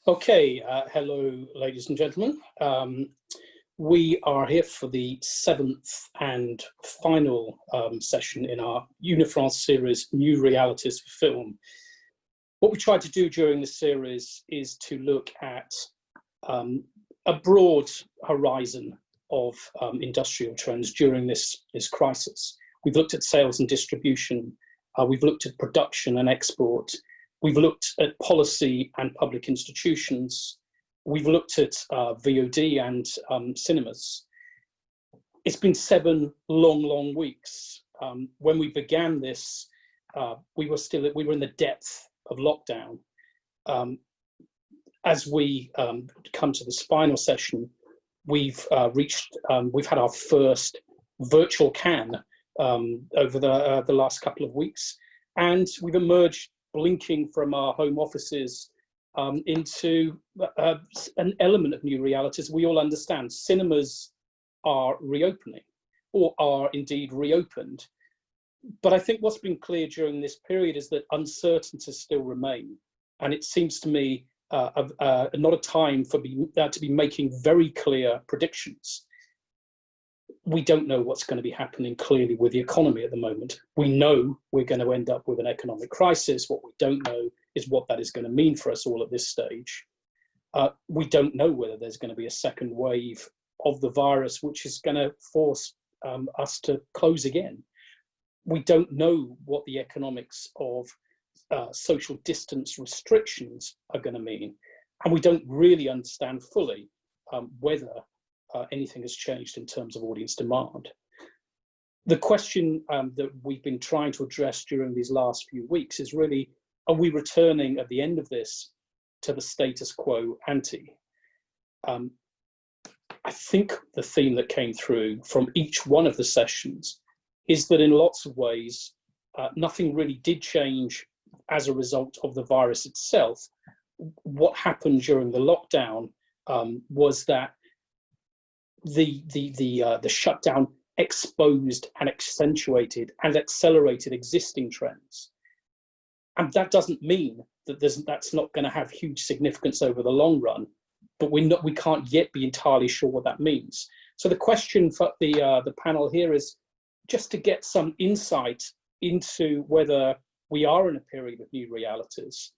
Okay, hello, ladies and gentlemen. We are here for the seventh and final session in our UniFrance series, New Realities for Film. What we tried to do during this series is to look at a broad horizon of industrial trends during this crisis. We've looked at sales and distribution. We've looked at production and export. We've looked at policy and public institutions. We've looked at VOD and cinemas. It's been 7 long weeks. When we began this, we were in the depth of lockdown. As we come to this final session, we've had our first virtual Cannes over the last couple of weeks, and we've emerged blinking from our home offices into an element of new realities. We all understand cinemas are reopening, or are indeed reopened. But I think what's been clear during this period is that uncertainties still remain. And it seems to me not a time to be making very clear predictions. We don't know what's going to be happening clearly with the economy at the moment. We know we're going to end up with an economic crisis. What we don't know is what that is going to mean for us all at this stage. We don't know whether there's going to be a second wave of the virus, which is going to force us to close again. We don't know what the economics of social distance restrictions are going to mean. And we don't really understand fully whether anything has changed in terms of audience demand. The question that we've been trying to address during these last few weeks is really, are we returning at the end of this to the status quo ante? I think the theme that came through from each one of the sessions is that in lots of ways, nothing really did change as a result of the virus itself. What happened during the lockdown was that the shutdown exposed and accentuated and accelerated existing trends. And that doesn't mean that that's not going to have huge significance over the long run, but we can't yet be entirely sure what that means. So the question for the panel here is just to get some insight into whether we are in a period of new realities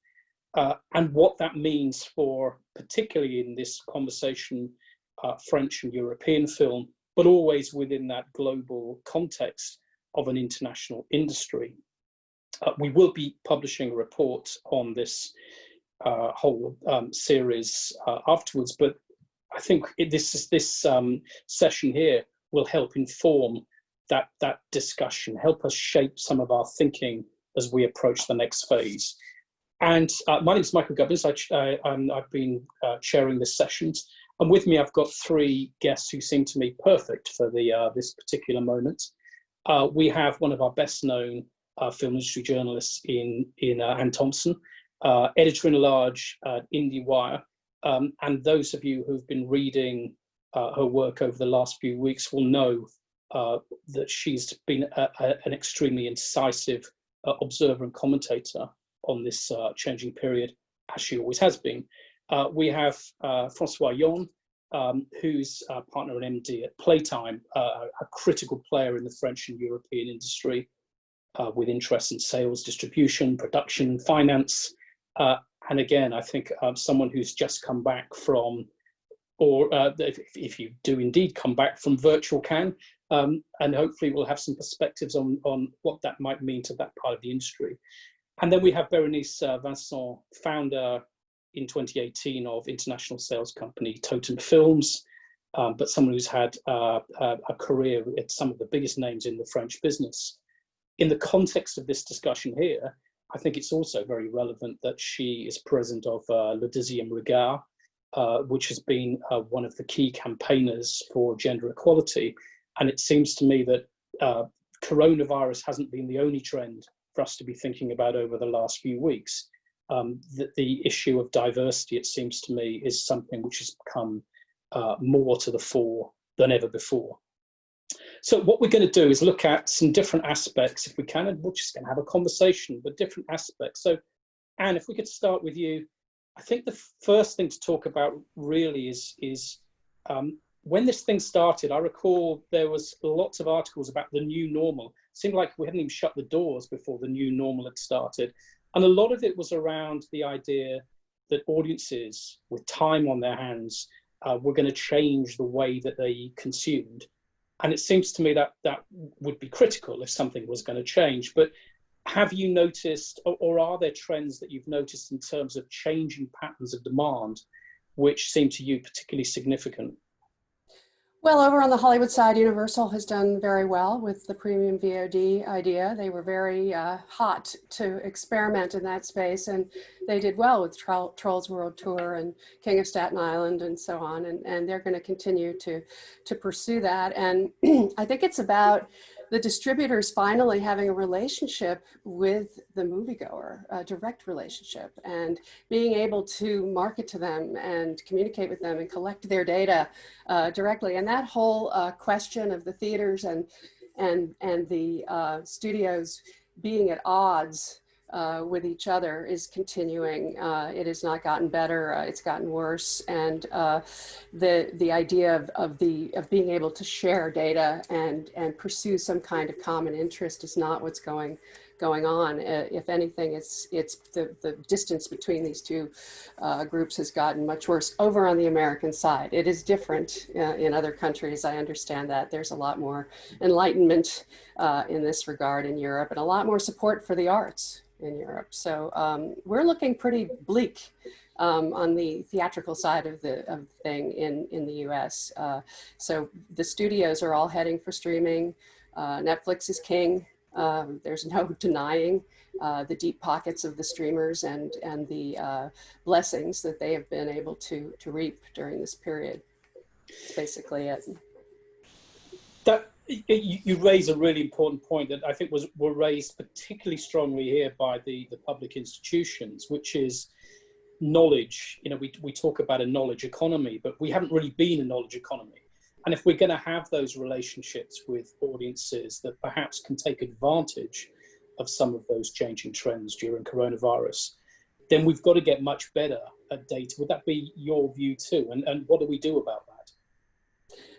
and what that means for, particularly in this conversation, French and European film, but always within that global context of an international industry. We will be publishing a report on this whole series afterwards, but I think this session here will help inform that discussion, help us shape some of our thinking as we approach the next phase. And my name is Michael Gubbins. I've been chairing this sessions. And with me, I've got 3 guests who seem to me perfect for this particular moment. We have one of our best-known film industry journalists in Thompson, editor-in-large at Indiewire. And those of you who've been reading her work over the last few weeks will know that she's been an extremely incisive observer and commentator on this changing period, as she always has been. We have Francois Yong, who's a partner and MD at Playtime, a critical player in the French and European industry with interests in sales, distribution, production, finance. And again, I think someone who's just come back from, or if you do indeed come back from virtual Cannes, and hopefully we'll have some perspectives on what that might mean to that part of the industry. And then we have Bérénice Vincent, founder in 2018 of international sales company Totem Films, but someone who's had a career at some of the biggest names in the French business. In the context of this discussion here, I think it's also very relevant that she is president of Le Deuxième Regard, which has been one of the key campaigners for gender equality. And it seems to me that coronavirus hasn't been the only trend for us to be thinking about over the last few weeks. That the issue of diversity, it seems to me, is something which has come more to the fore than ever before. So what we're going to do is look at some different aspects, if we can, and we're just going to have a conversation, but different aspects. So, Anne, if we could start with you, I think the first thing to talk about really is when this thing started. I recall there was lots of articles about the new normal. It seemed like we hadn't even shut the doors before the new normal had started. And a lot of it was around the idea that audiences with time on their hands were going to change the way that they consumed. And it seems to me that that would be critical if something was going to change. But have you noticed, or are there trends that you've noticed in terms of changing patterns of demand, which seem to you particularly significant? Well, over on the Hollywood side, Universal has done very well with the premium VOD idea. They were very hot to experiment in that space, and they did well with Trolls World Tour and King of Staten Island and so on, and they're going to continue to pursue that. And I think it's about the distributors finally having a relationship with the moviegoer, a direct relationship, and being able to market to them and communicate with them and collect their data directly. And that whole question of the theaters and the studios being at odds with each other is continuing. It has not gotten better. It's gotten worse. And the idea of being able to share data and pursue some kind of common interest is not what's going on. If anything, it's the distance between these two groups has gotten much worse over on the American side. It is different in other countries. I understand that there's a lot more enlightenment in this regard in Europe, and a lot more support for the arts in Europe. So we're looking pretty bleak on the theatrical side of the thing in the US. So the studios are all heading for streaming. Netflix is king. There's no denying the deep pockets of the streamers and the blessings that they have been able to reap during this period. That's basically it. That you raise a really important point that I think were raised particularly strongly here by the public institutions, which is knowledge. You know, we talk about a knowledge economy, but we haven't really been a knowledge economy. And if we're going to have those relationships with audiences that perhaps can take advantage of some of those changing trends during coronavirus, then we've got to get much better at data. Would that be your view too? And what do we do about that?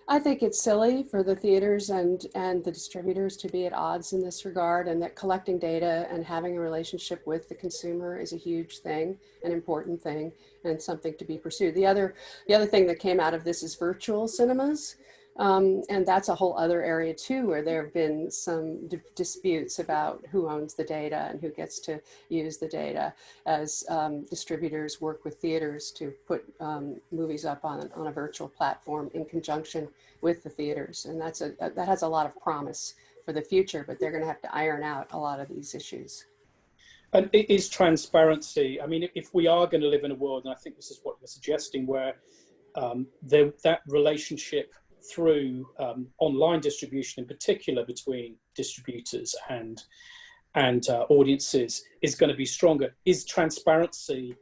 I think it's silly for the theaters and the distributors to be at odds in this regard, and that collecting data and having a relationship with the consumer is a huge thing, an important thing, and something to be pursued. The other thing that came out of this is virtual cinemas. And that's a whole other area too, where there have been some disputes about who owns the data and who gets to use the data as distributors work with theaters to put movies up on a virtual platform in conjunction with the theaters. And that has a lot of promise for the future, but they're going to have to iron out a lot of these issues. And it is transparency. I mean, if we are going to live in a world, and I think this is what you're suggesting, where that relationship through online distribution, in particular between distributors and audiences, is going to be stronger. Is transparency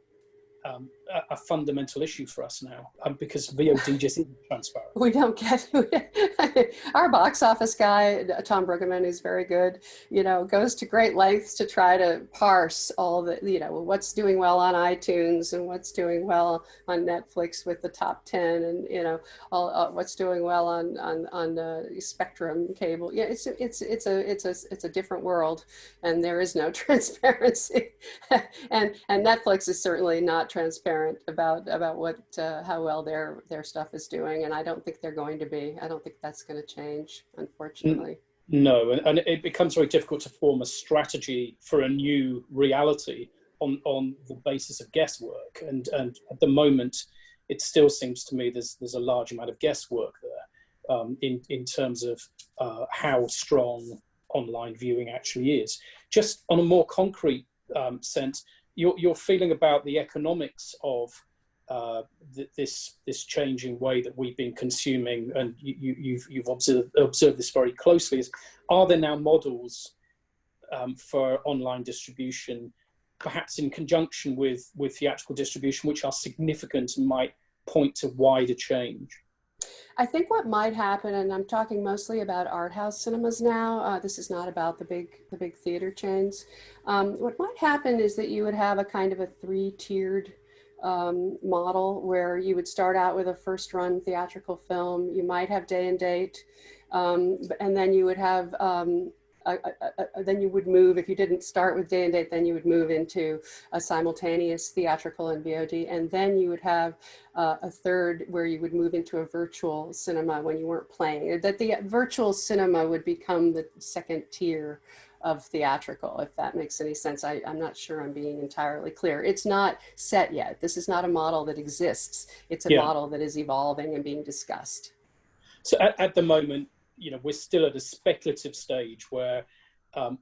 a fundamental issue for us now? Because VOD just isn't transparent. We don't get our box office guy, Tom Brueggemann, who's very good, goes to great lengths to try to parse all the, what's doing well on iTunes and what's doing well on Netflix with the top 10, and all what's doing well on Spectrum cable. Yeah, it's a different world, and there is no transparency, and Netflix is certainly not transparent about what how well their stuff is doing, and I don't think they're going to be. I don't think that's going to change, unfortunately. No, and it becomes very difficult to form a strategy for a new reality on the basis of guesswork, and at the moment it still seems to me there's a large amount of guesswork there in terms of how strong online viewing actually is. Just on a more concrete sense, your feeling about the economics of this changing way that we've been consuming, and you've observed this very closely, is, are there now models for online distribution, perhaps in conjunction with theatrical distribution, which are significant and might point to wider change? I think what might happen, and I'm talking mostly about art house cinemas now, this is not about the big theater chains. What might happen is that you would have a kind of a three-tiered model where you would start out with a first run theatrical film. You might have day and date, and then you would have, then you would move, if you didn't start with day and date, then you would move into a simultaneous theatrical and VOD. And then you would have a third where you would move into a virtual cinema when you weren't playing. That the virtual cinema would become the second tier of theatrical, if that makes any sense. I'm not sure I'm being entirely clear. It's not set yet. This is not a model that exists. It's a model that is evolving and being discussed. So at the moment, you know, we're still at a speculative stage where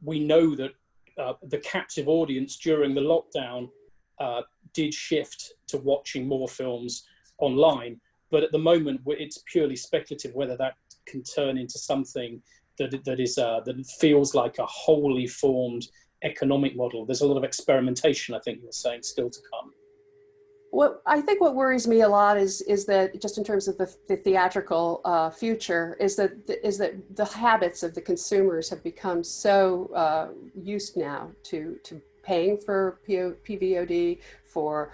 we know that the captive audience during the lockdown did shift to watching more films online. But at the moment, it's purely speculative whether that can turn into something that feels like a wholly formed economic model. There's a lot of experimentation, I think you were saying, still to come. I think what worries me a lot is that, just in terms of the theatrical future, is that the habits of the consumers have become so used now to paying for PVOD, for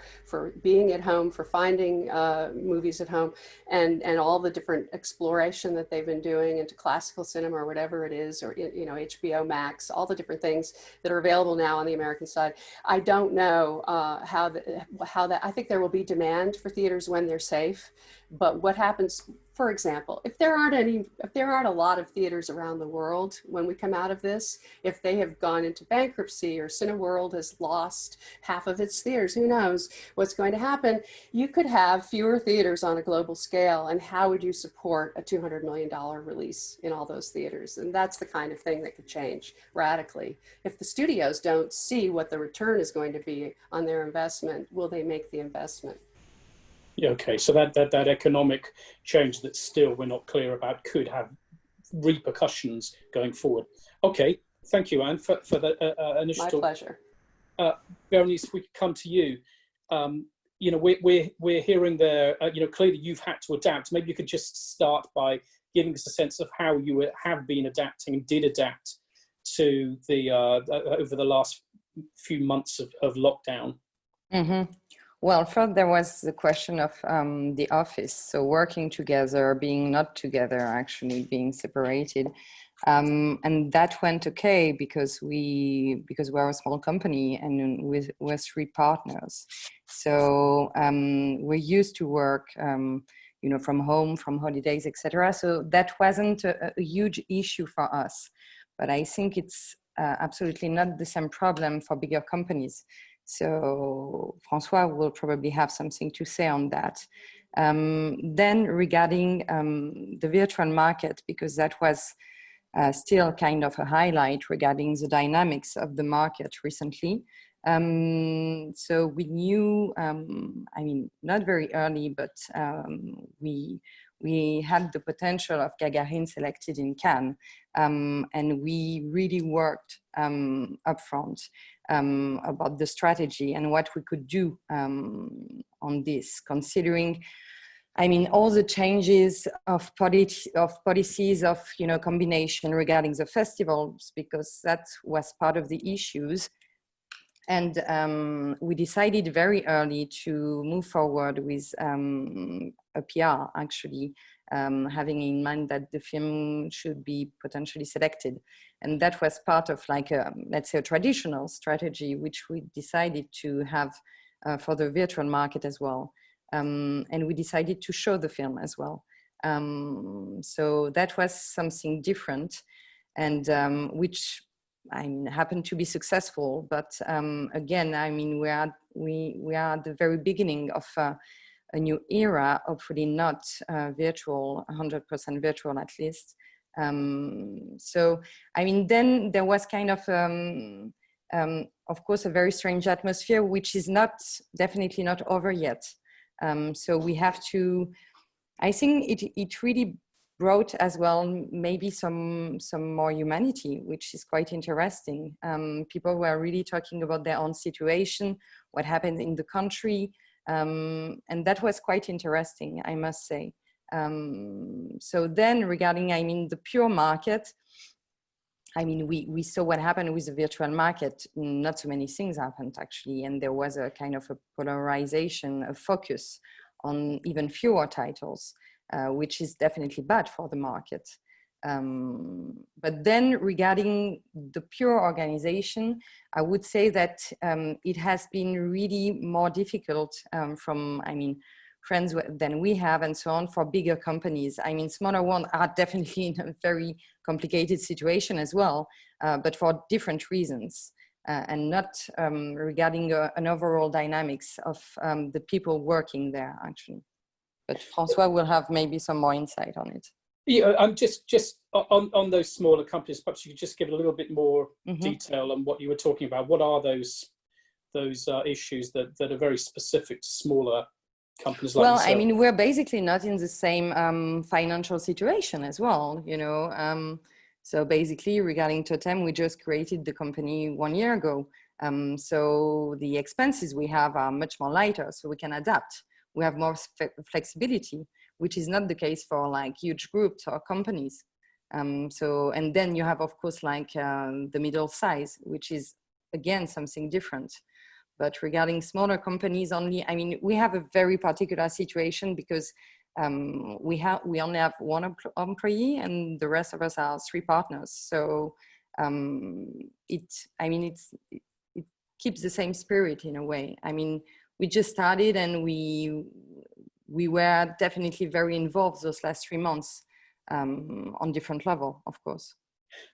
being at home, for finding movies at home, and all the different exploration that they've been doing into classical cinema or whatever it is, or, you know, HBO Max, all the different things that are available now on the American side. I don't know how that, I think there will be demand for theaters when they're safe, but what happens, for example, if there aren't a lot of theaters around the world when we come out of this, if they have gone into bankruptcy or Cineworld has lost half of its theaters, who knows what's going to happen? You could have fewer theaters on a global scale, and how would you support a $200 million release in all those theaters? And that's the kind of thing that could change radically. If the studios don't see what the return is going to be on their investment, will they make the investment? Yeah, okay, so that economic change that still we're not clear about could have repercussions going forward. Okay, thank you, Anne, for the initial. My pleasure. Bérénice, if we could come to you. You know, we're hearing there. You know, clearly you've had to adapt. Maybe you could just start by giving us a sense of how you have been adapting and did adapt to the over the last few months of lockdown. Mm-hmm. Well, first there was the question of the office, so working together, being not together, actually being separated, and that went okay because we're a small company and we're three partners, so we're used to work, you know, from home, from holidays, etc. So that wasn't a huge issue for us, but I think it's absolutely not the same problem for bigger companies. So François will probably have something to say on that. Then regarding the virtual market, because that was still kind of a highlight regarding the dynamics of the market recently. So we knew, I mean, not very early, but we had the potential of Gagarin selected in Cannes, and we really worked upfront about the strategy and what we could do on this, considering, I mean, all the changes of policies of, you know, combination regarding the festivals, because that was part of the issues. And we decided very early to move forward with a PR, actually, having in mind that the film should be potentially selected. And that was part of, like, let's say, a traditional strategy, which we decided to have for the virtual market as well. And we decided to show the film as well. So that was something different, and which, I mean, happened to be successful. But again, I mean, we are at the very beginning of a new era, hopefully not virtual, 100% virtual at least. So, I mean, then there was kind of course, a very strange atmosphere, which is definitely not over yet. So we have to, I think it really brought as well maybe some more humanity, which is quite interesting. People were really talking about their own situation, what happened in the country, and that was quite interesting, I must say. So then regarding, I mean, the pure market, I mean, we saw what happened with the virtual market. Not so many things happened actually. And there was a kind of a polarization, a focus on even fewer titles, which is definitely bad for the market. But then regarding the pure organization, I would say that it has been really more difficult from, I mean, friends than we have and so on for bigger companies. I mean, smaller ones are definitely in a very complicated situation as well, but for different reasons and not regarding an overall dynamics of the people working there actually. But Francois will have maybe some more insight on it. Yeah, I'm just on those smaller companies. Perhaps you could just give a little bit more detail on what you were talking about. What are those issues that are very specific to smaller companies like yourself? I mean, we're basically not in the same financial situation as well, you know. So basically, regarding Totem, we just created the company 1 year ago. So the expenses we have are much more lighter, so we can adapt. We have more flexibility, which is not the case for like huge groups or companies. So, and then you have, of course, like the middle size, which is again something different. But regarding smaller companies only, I mean, we have a very particular situation because we only have one employee and the rest of us are 3 partners. So it keeps the same spirit in a way. I mean, we just started and we were definitely very involved those last 3 months on different level, of course.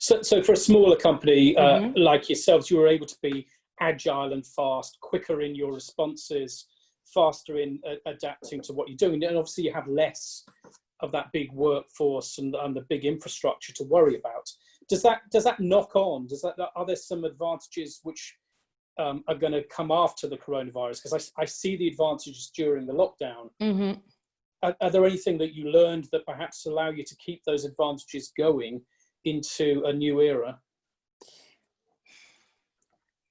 So for a smaller company like yourselves, you were able to be agile and fast, quicker in your responses, faster in adapting to what you're doing. And obviously you have less of that big workforce and the big infrastructure to worry about. Does that knock on? Are there some advantages which are going to come after the coronavirus? Because I see the advantages during the lockdown. Are there anything that you learned that perhaps allow you to keep those advantages going into a new era?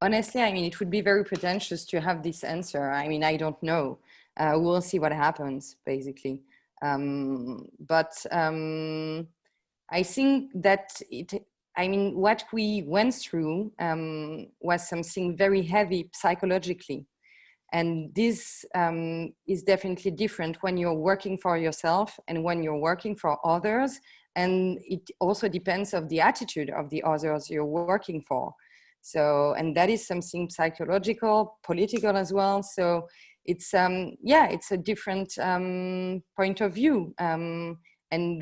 Honestly, I mean, it would be very pretentious to have this answer. I mean, I don't know. We'll see what happens, basically. But I think that what we went through was something very heavy psychologically. And this is definitely different when you're working for yourself and when you're working for others. And it also depends on the attitude of the others you're working for. So, and that is something psychological, political as well. So it's, it's a different point of view. And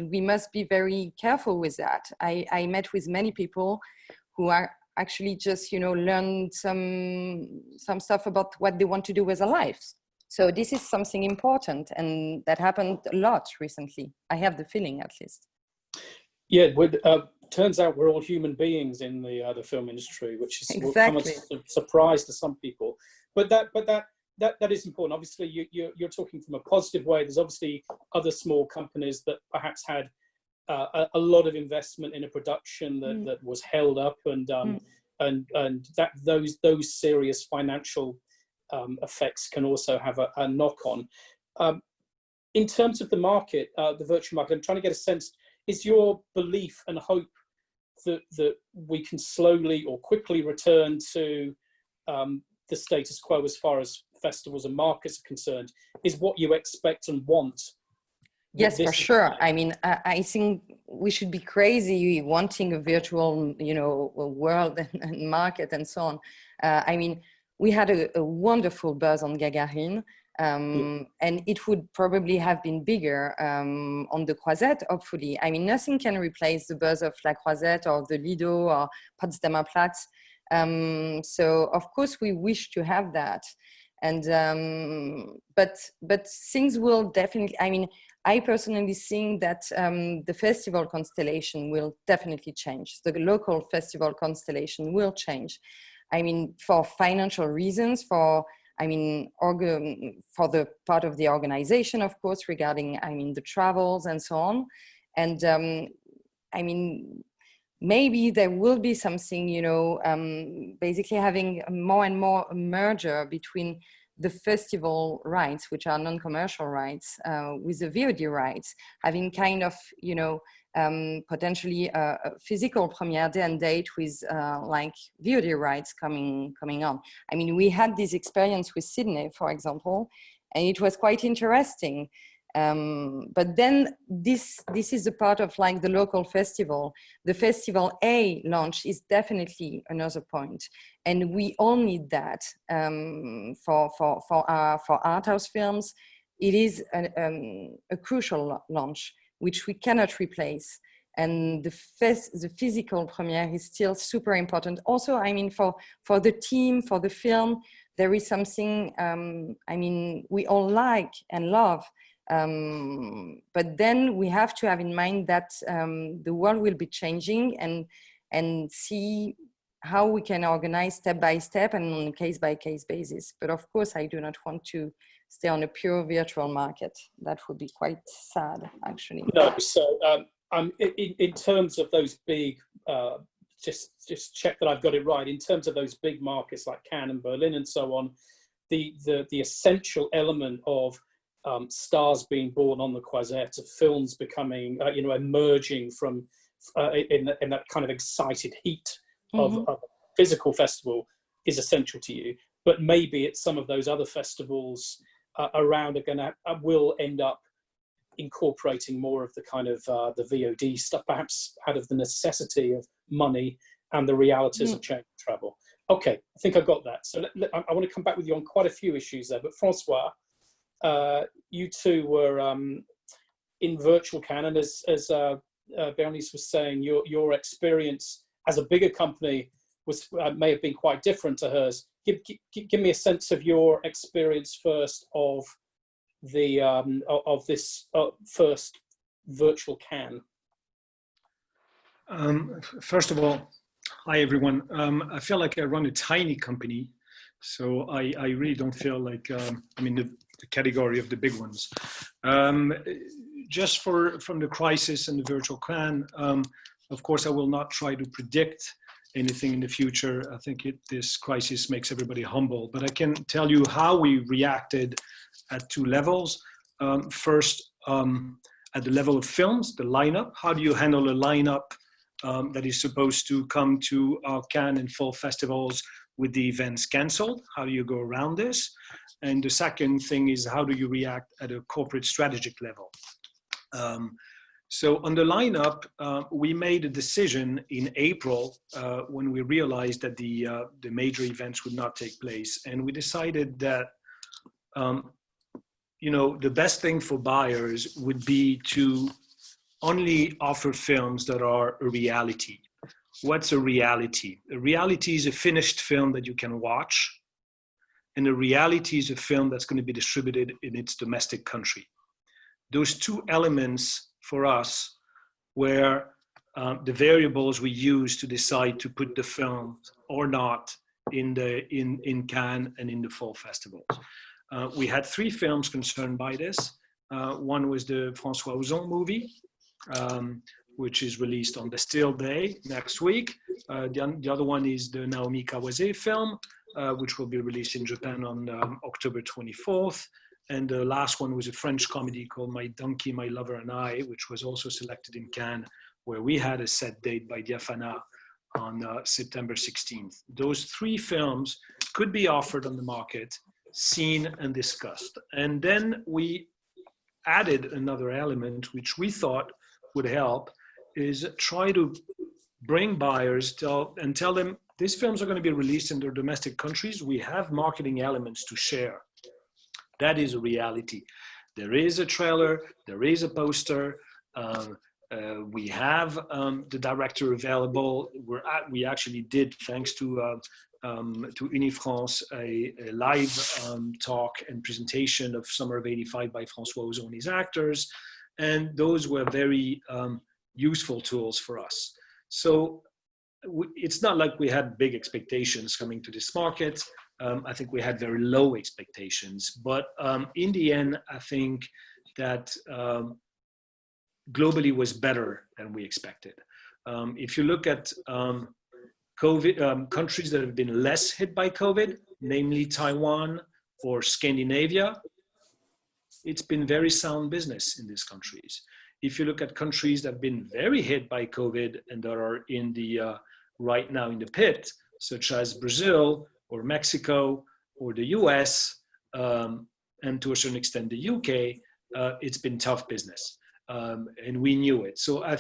we must be very careful with that. I met with many people who are actually just, learn some stuff about what they want to do with their lives. So this is something important, and that happened a lot recently. I have the feeling, at least. Yeah, turns out we're all human beings in the film industry, which is exactly a surprise to some people. But that is important. Obviously, you're talking from a positive way. There's obviously other small companies that perhaps had a lot of investment in a production that was held up, and that those serious financial effects can also have a knock-on. In terms of the market, the virtual market, I'm trying to get a sense. Is your belief and hope that we can slowly or quickly return to the status quo as far as festivals and markets are concerned? Is what you expect and want? Yes, for sure. I mean, I think we should be crazy wanting a virtual, world and market and so on. I mean, we had a wonderful buzz on Gagarine. And it would probably have been bigger on the Croisette, hopefully. I mean, nothing can replace the buzz of La Croisette or the Lido or Potsdamer Platz. So, of course, we wish to have that. And but things will definitely, I mean, I personally think that the festival constellation will definitely change. The local festival constellation will change. I mean, for financial reasons, for the part of the organization, of course, regarding, the travels and so on. And maybe there will be something, basically having more and more a merger between the festival rights, which are non-commercial rights, with the VOD rights, having kind of, you know, potentially a physical premiere day and date with like VOD rights coming on. I mean, we had this experience with Sydney, for example, and it was quite interesting. But then this is a part of like the local festival. The Festival A launch is definitely another point, and we all need that for art house films. It is a crucial launch which we cannot replace, and the physical premiere is still super important. Also, I mean, for the team, for the film, there is something I mean we all like and love. But then we have to have in mind that the world will be changing, and see how we can organize step by step and on a case by case basis. But of course, I do not want to stay on a pure virtual market. That would be quite sad, actually. No, so in terms of those big, just check that I've got it right. In terms of those big markets like Cannes and Berlin and so on, the essential element of stars being born on the croisette, of films becoming, you know, emerging from in that kind of excited heat of a physical festival is essential to you. But maybe it's some of those other festivals around will end up incorporating more of the kind of the VOD stuff, perhaps out of the necessity of money and the realities of change travel. Okay, I think I got that. So I want to come back with you on quite a few issues there, but Francois, you two were in virtual Cannes, and as Bérénice was saying, your experience as a bigger company was may have been quite different to hers. Give me a sense of your experience first of the of this first virtual Cannes. First of all, hi everyone. I feel like I run a tiny company, so I really don't feel like I'm in the category of the big ones. Just from the crisis and the virtual Cannes, of course, I will not try to predict anything in the future. I think this crisis makes everybody humble, but I can tell you how we reacted at two levels. First, at the level of films, the lineup. How do you handle a lineup that is supposed to come to Cannes and fall festivals with the events canceled? How do you go around this? And the second thing is, how do you react at a corporate strategic level? So on the lineup, we made a decision in April when we realized that the major events would not take place. And we decided that, you know, the best thing for buyers would be to only offer films that are a reality. What's a reality? A reality is a finished film that you can watch. And a reality is a film that's going to be distributed in its domestic country. Those two elements for us were the variables we use to decide to put the film or not in Cannes and in the fall festivals. We had three films concerned by this. One was the François Yong movie, which is released on Bastille Day next week. The other one is the Naomi Kawase film, which will be released in Japan on October 24th. And the last one was a French comedy called My Donkey, My Lover and I, which was also selected in Cannes, where we had a set date by Diafana on September 16th. Those three films could be offered on the market, seen and discussed. And then we added another element, which we thought would help, is try to bring buyers and tell them these films are going to be released in their domestic countries. We have marketing elements to share. That is a reality. There is a trailer, there is a poster, we have the director available. We actually did, thanks to UniFrance, a live talk and presentation of Summer of '85 by François and his actors. And those were very useful tools for us. So it's not like we had big expectations coming to this market. I think we had very low expectations, but in the end, I think that globally was better than we expected. If you look at COVID, countries that have been less hit by COVID, namely Taiwan, or Scandinavia, it's been very sound business in these countries. If you look at countries that have been very hit by COVID and that are in the right now in the pit, such as Brazil or Mexico or the US, and to a certain extent the UK, it's been tough business, and we knew it. So I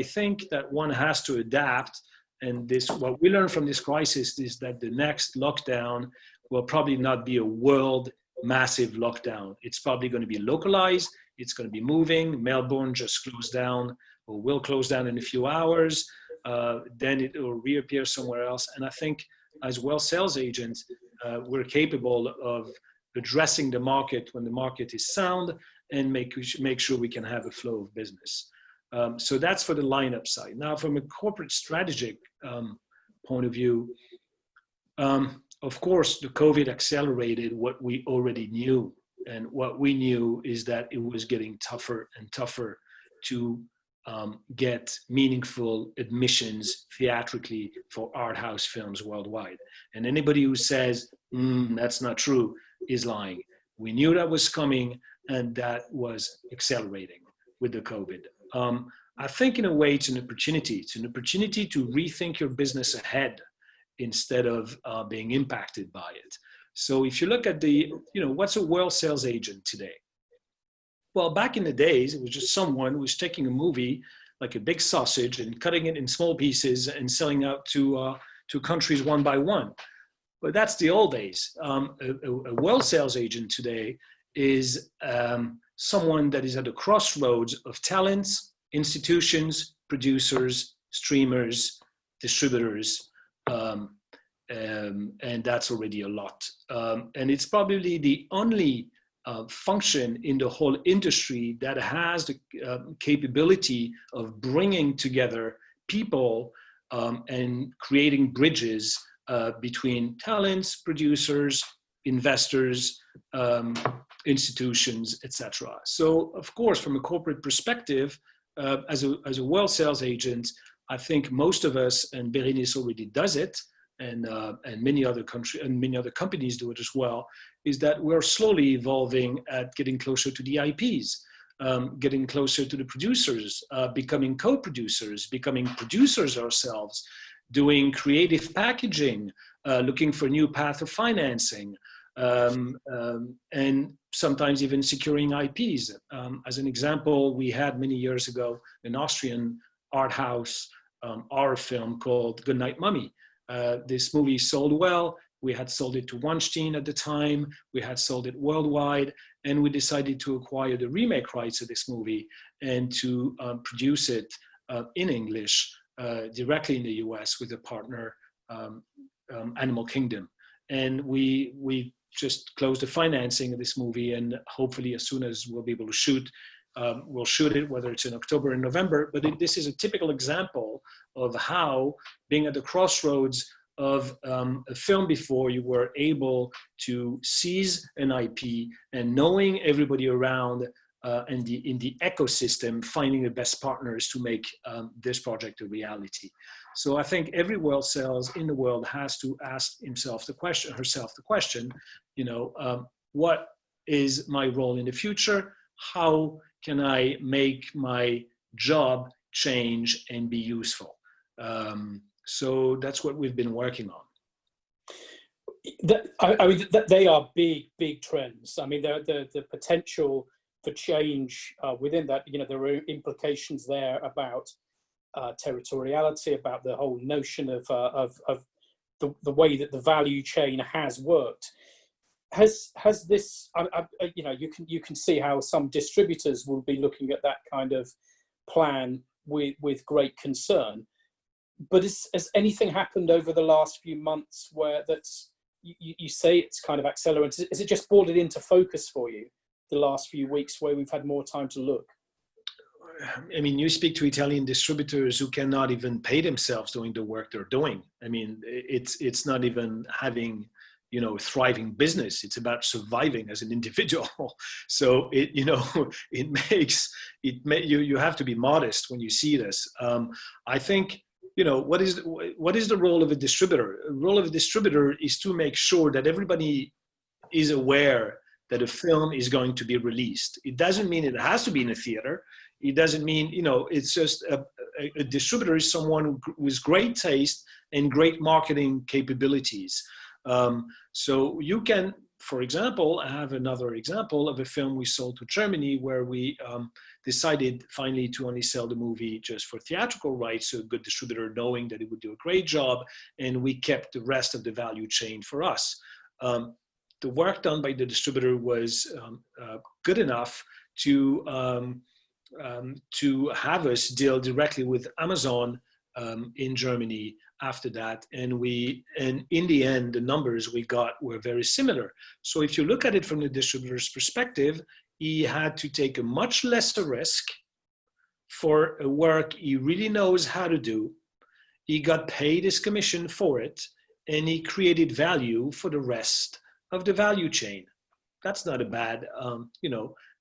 think that one has to adapt, and what we learned from this crisis is that the next lockdown will probably not be a world massive lockdown. It's probably going to be localized. It's going to be moving. Melbourne just closed down, or will close down in a few hours. Then it will reappear somewhere else. And I think as well sales agents, we're capable of addressing the market when the market is sound and make sure we can have a flow of business. So that's for the lineup side. Now, from a corporate strategic point of view, of course, the COVID accelerated what we already knew. And what we knew is that it was getting tougher and tougher to get meaningful admissions theatrically for art house films worldwide. And anybody who says, that's not true, is lying. We knew that was coming, and that was accelerating with the COVID. I think in a way it's an opportunity. It's an opportunity to rethink your business ahead instead of being impacted by it. So if you look at what's a world sales agent today? Well, back in the days, it was just someone who was taking a movie like a big sausage and cutting it in small pieces and selling out to countries one by one. But that's the old days. A world sales agent today is someone that is at the crossroads of talents, institutions, producers, streamers, distributors, and that's already a lot. And it's probably the only function in the whole industry that has the capability of bringing together people and creating bridges between talents, producers, investors, institutions, etc. So, of course, from a corporate perspective, as a world sales agent, I think most of us, and Bérénice already does it, and many other countries and many other companies do it as well, is that we're slowly evolving at getting closer to the IPs, getting closer to the producers, becoming co-producers, becoming producers ourselves, doing creative packaging, looking for new path of financing, and sometimes even securing IPs. As an example, we had many years ago an Austrian art house horror film called Goodnight Mummy. This movie sold well. We had sold it to Weinstein at the time. We had sold it worldwide, and we decided to acquire the remake rights of this movie and to produce it in English directly in the US with a partner, Animal Kingdom. And we just closed the financing of this movie, and hopefully as soon as we'll be able to shoot, we'll shoot it, whether it's in October or November. But this is a typical example of how, being at the crossroads of a film before, you were able to seize an IP and knowing everybody around and in the ecosystem, finding the best partners to make this project a reality. So I think every world sales in the world has to ask herself the question, what is my role in the future? How can I make my job change and be useful? So that's what we've been working on. They are big trends. I mean, the potential for change within that, there are implications there about territoriality, about the whole notion of the way that the value chain has worked. Has this? You can see how some distributors will be looking at that kind of plan with great concern. But has anything happened over the last few months where you say it's kind of accelerated? Is it just brought it into focus for you the last few weeks where we've had more time to look? I mean, you speak to Italian distributors who cannot even pay themselves doing the work they're doing. I mean, it's not even having, thriving business. It's about surviving as an individual. So you have to be modest when you see this. I think, what is the role of a distributor? The role of a distributor is to make sure that everybody is aware that a film is going to be released. It doesn't mean it has to be in a theater. It doesn't mean, it's just a distributor is someone with great taste and great marketing capabilities. So you can, for example, I have another example of a film we sold to Germany where we decided finally to only sell the movie just for theatrical rights, so a good distributor knowing that it would do a great job, and we kept the rest of the value chain for us. The work done by the distributor was good enough to have us deal directly with Amazon in Germany after that, and in the end, the numbers we got were very similar. So if you look at it from the distributor's perspective, he had to take a much lesser risk for a work he really knows how to do. He got paid his commission for it, and he created value for the rest of the value chain. That's not a bad,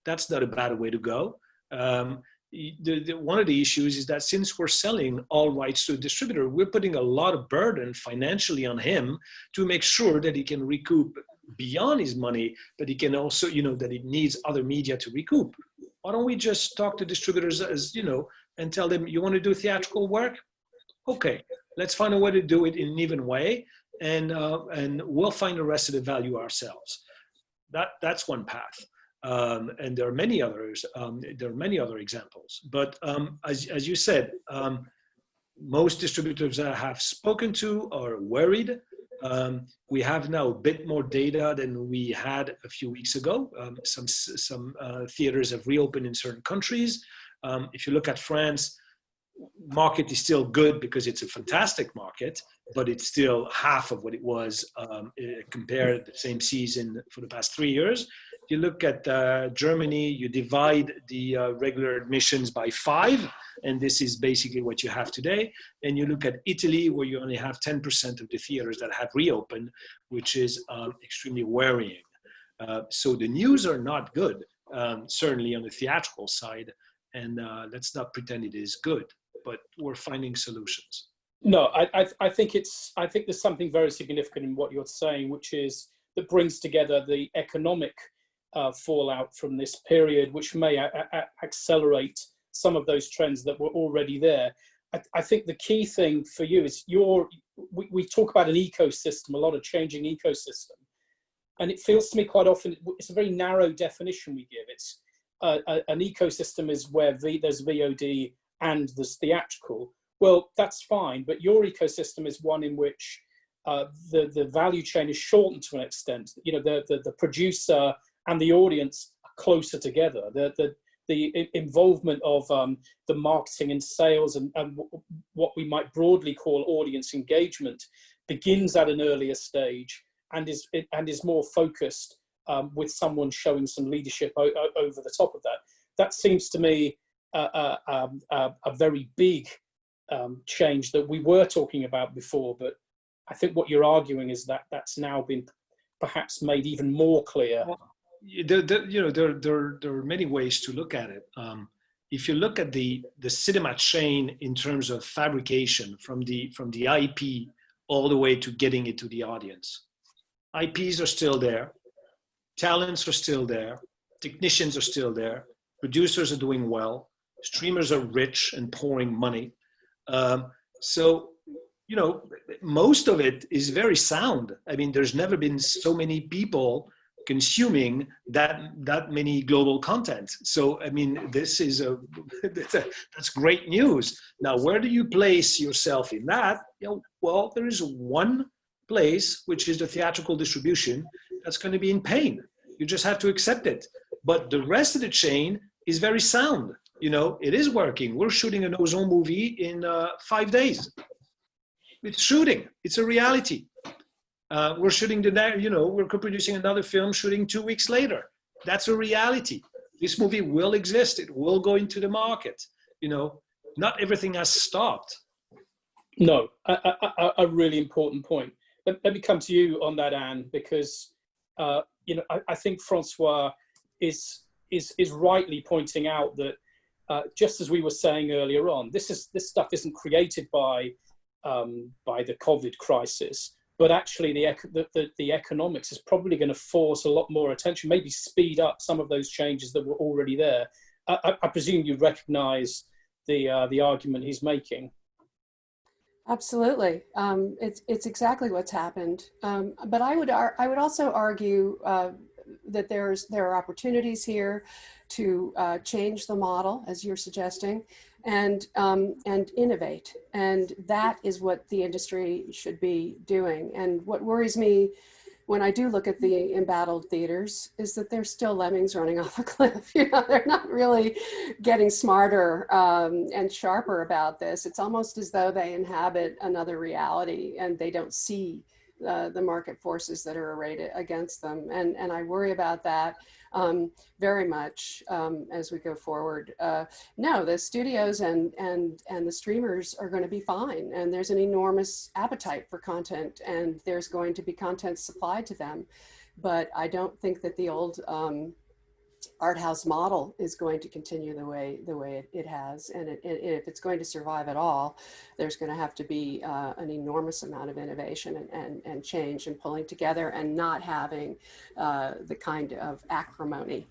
that's not a bad way to go. One of the issues is that since we're selling all rights to a distributor, we're putting a lot of burden financially on him to make sure that he can recoup beyond his money, but he can also, that it needs other media to recoup. Why don't we just talk to distributors and tell them, you want to do theatrical work? Okay, let's find a way to do it in an even way, and we'll find the rest of the value ourselves. That's one path. And there are many others. There are many other examples. But as you said, most distributors I have spoken to are worried. We have now a bit more data than we had a few weeks ago. Some theaters have reopened in certain countries. If you look at France, market is still good because it's a fantastic market, but it's still half of what it was compared to the same season for the past 3 years. You look at Germany, you divide the regular admissions by 5, and this is basically what you have today. And you look at Italy, where you only have 10% of the theaters that have reopened, which is extremely worrying. So the news are not good, certainly on the theatrical side, and let's not pretend it is good, but we're finding solutions. No, I think there's something very significant in what you're saying, which is that brings together the economic fallout from this period, which may accelerate some of those trends that were already there. I think the key thing for you is we talk about an ecosystem, a lot of changing ecosystem, and it feels to me quite often it's a very narrow definition we give. It's an ecosystem is where there's VOD and there's theatrical. Well, that's fine, but your ecosystem is one in which the value chain is shortened to an extent. The producer and the audience are closer together. The involvement of the marketing and sales and what we might broadly call audience engagement begins at an earlier stage and is more focused with someone showing some leadership over the top of that. That seems to me a very big change that we were talking about before, but I think what you're arguing is that that's now been perhaps made even more clear. There are many ways to look at it. If you look at the cinema chain in terms of fabrication, from the IP all the way to getting it to the audience, IPs are still there, talents are still there, technicians are still there, producers are doing well, streamers are rich and pouring money. So most of it is very sound. I mean, there's never been so many people consuming that many global content. So, I mean, this is that's great news. Now, where do you place yourself in that? Well, there is one place, which is the theatrical distribution, that's going to be in pain. You just have to accept it. But the rest of the chain is very sound. It is working. We're shooting an Ozone movie in 5 days. It's shooting. It's a reality. We're shooting we're co-producing another film, shooting 2 weeks later. That's a reality. This movie will exist. It will go into the market. Not everything has stopped. No, a really important point. Let me come to you on that, Anne, because I think Francois is rightly pointing out that just as we were saying earlier on, this stuff isn't created by the COVID crisis, but actually the economics is probably going to force a lot more attention, maybe speed up some of those changes that were already there. I presume you recognise the argument he's making. Absolutely, it's exactly what's happened. But I would also argue that there are opportunities here to change the model, as you're suggesting, and innovate, and that is what the industry should be doing. And what worries me when I do look at the embattled theaters is that they're still lemmings running off a cliff. You know, they're not really getting smarter and sharper about this. It's almost as though they inhabit another reality and they don't see the market forces that are arrayed against them. And I worry about that very much as we go forward. No, the studios and the streamers are going to be fine. And there's an enormous appetite for content, and there's going to be content supplied to them. But I don't think that the old art house model is going to continue the way it has, and if it's going to survive at all, there's going to have to be an enormous amount of innovation and change and pulling together, and not having the kind of acrimony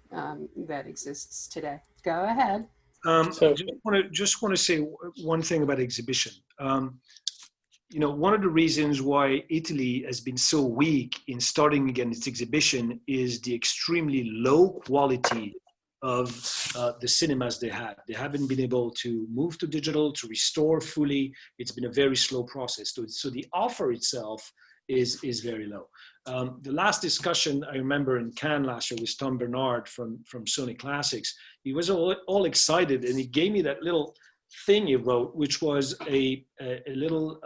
that exists today. Go ahead. So just want to say one thing about exhibition. You know, one of the reasons why Italy has been so weak in starting again its exhibition is the extremely low quality of the cinemas they had. They haven't been able to move to digital, to restore fully. It's been a very slow process. So the offer itself is very low. The last discussion I remember in Cannes last year with Tom Bernard from Sony Classics, he was all excited, and he gave me that little thing he wrote, which was a little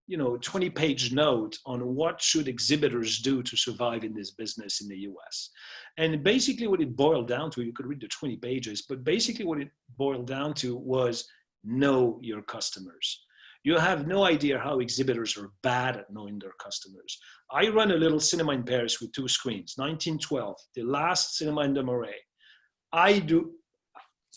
20-page note on what should exhibitors do to survive in this business in the US. And basically what it boiled down to, you could read the 20 pages, but basically what it boiled down to was know your customers. You have no idea how exhibitors are bad at knowing their customers. I run a little cinema in Paris with 2 screens, 1912, the last cinema in the Marais.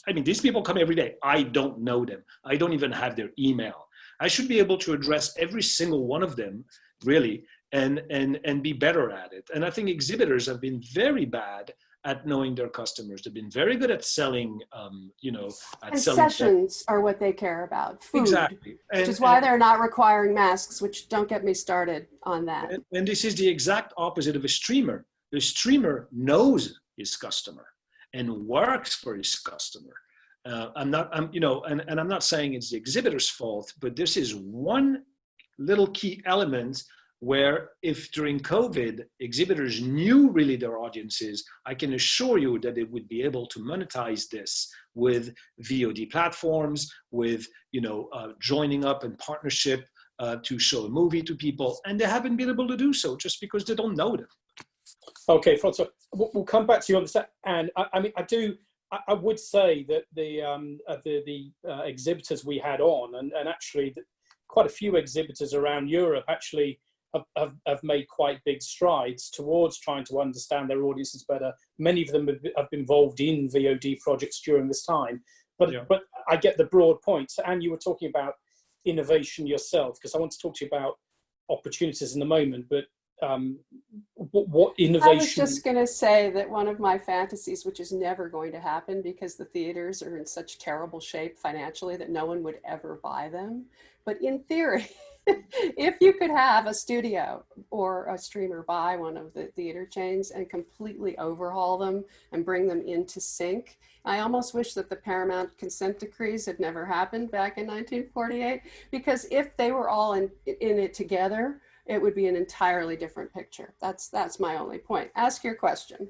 I mean, these people come every day. I don't know them. I don't even have their email. I should be able to address every single one of them, really, and be better at it. And I think exhibitors have been very bad at knowing their customers. They've been very good at selling, and sessions are what they care about. Food, exactly. Which is why they're not requiring masks, which don't get me started on that. And this is the exact opposite of a streamer. The streamer knows his customer and works for his customer. I'm not saying it's the exhibitor's fault, but this is one little key element where if during COVID, exhibitors knew really their audiences, I can assure you that they would be able to monetize this with VOD platforms, with, joining up in partnership to show a movie to people. And they haven't been able to do so just because they don't know them. Okay, François, we'll come back to you on this. And I would say that the exhibitors we had on, and actually quite a few exhibitors around Europe actually have made quite big strides towards trying to understand their audiences better. Many of them have been involved in VOD projects during this time. But I get the broad points. And you were talking about innovation yourself, because I want to talk to you about opportunities in a moment. But what innovation? I was just going to say that one of my fantasies, which is never going to happen because the theaters are in such terrible shape financially that no one would ever buy them. But in theory, if you could have a studio or a streamer buy one of the theater chains and completely overhaul them and bring them into sync, I almost wish that the Paramount consent decrees had never happened back in 1948, because if they were all in it together, it would be an entirely different picture. That's my only point. Ask your question.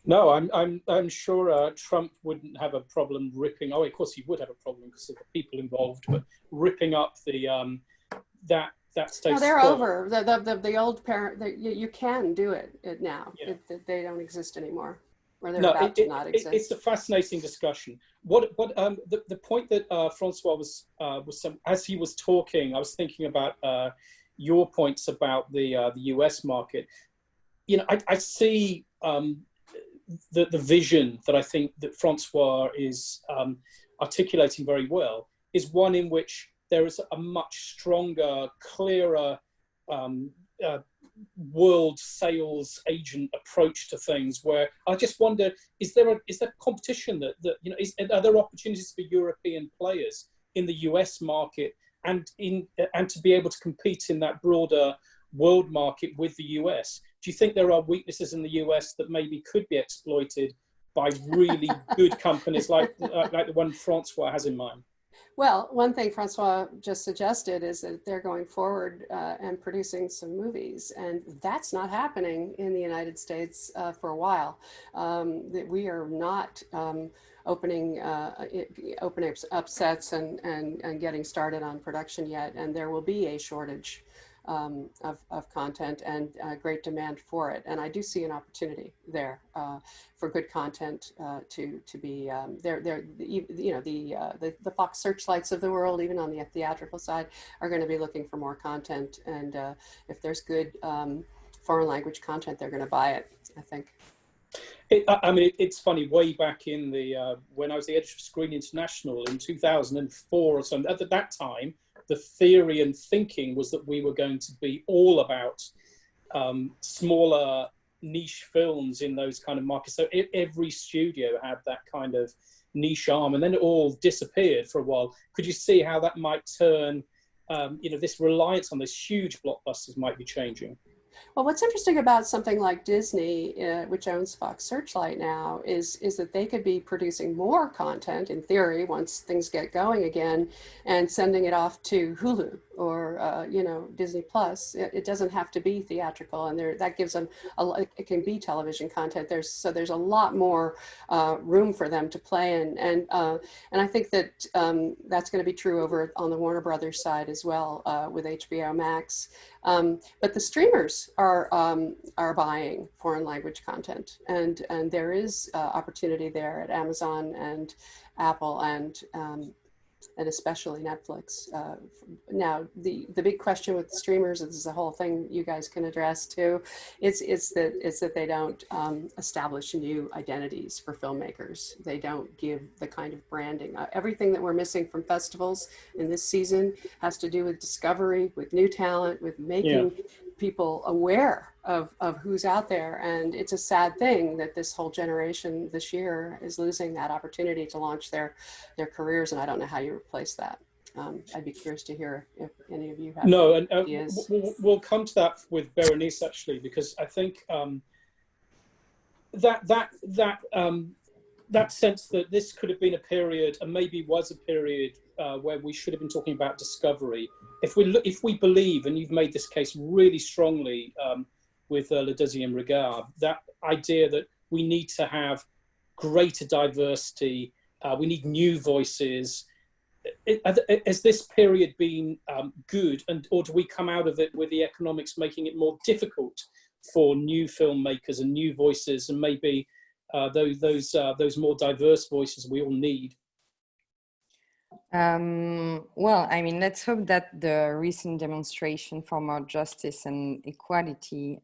No, I'm sure Trump wouldn't have a problem ripping. Oh, of course he would have a problem because of the people involved, but ripping up the that status. No, they're over. The old parent. You can do it now. Yeah. They don't exist anymore, or they're about to not exist. It's a fascinating discussion. The point that Francois was as he was talking, I was thinking about your points about the US market. I see the vision that I think that Francois is articulating very well is one in which there is a much stronger, clearer world sales agent approach to things, where I just wonder, is there competition that are there opportunities for European players in the US market and to be able to compete in that broader world market with the US? Do you think there are weaknesses in the US that maybe could be exploited by really good companies like the one Francois has in mind? Well, one thing Francois just suggested is that they're going forward and producing some movies, and that's not happening in the United States for a while. That we are not opening up sets and getting started on production yet, and there will be a shortage of content and great demand for it. And I do see an opportunity there for good content to be there. The Fox Searchlights of the world, even on the theatrical side, are going to be looking for more content. And if there's good foreign language content, they're going to buy it, I think. It's funny, way back in the when I was the editor of Screen International in 2004 or something, at that time, the theory and thinking was that we were going to be all about smaller niche films in those kind of markets. So every studio had that kind of niche arm, and then it all disappeared for a while. Could you see how that might turn, this reliance on these huge blockbusters might be changing? Well, what's interesting about something like Disney, which owns Fox Searchlight now, is that they could be producing more content, in theory, once things get going again, and sending it off to Hulu or Disney Plus. It doesn't have to be theatrical, and that gives them it can be television content. There's a lot more room for them to play in, and I think that that's going to be true over on the Warner Brothers side as well with HBO Max. But the streamers are buying foreign language content, and there is opportunity there at Amazon and Apple and especially Netflix. Now, the big question with the streamers, and this is a whole thing you guys can address too, it's that they don't establish new identities for filmmakers. They don't give the kind of branding. Everything that we're missing from festivals in this season has to do with discovery, with new talent, with making people aware of who's out there. And it's a sad thing that this whole generation this year is losing that opportunity to launch their careers, and I don't know how you replace that. I'd be curious to hear if any of you have ideas. We'll come to that with Bérénice, actually, because I think that sense that this could have been a period, and maybe was a period, where we should have been talking about discovery. If we believe, and you've made this case really strongly with Le Deuxième Regard, that idea that we need to have greater diversity, we need new voices. Has this period been good, or do we come out of it with the economics making it more difficult for new filmmakers and new voices, and maybe those more diverse voices we all need? Well, I mean, let's hope that the recent demonstration for more justice and equality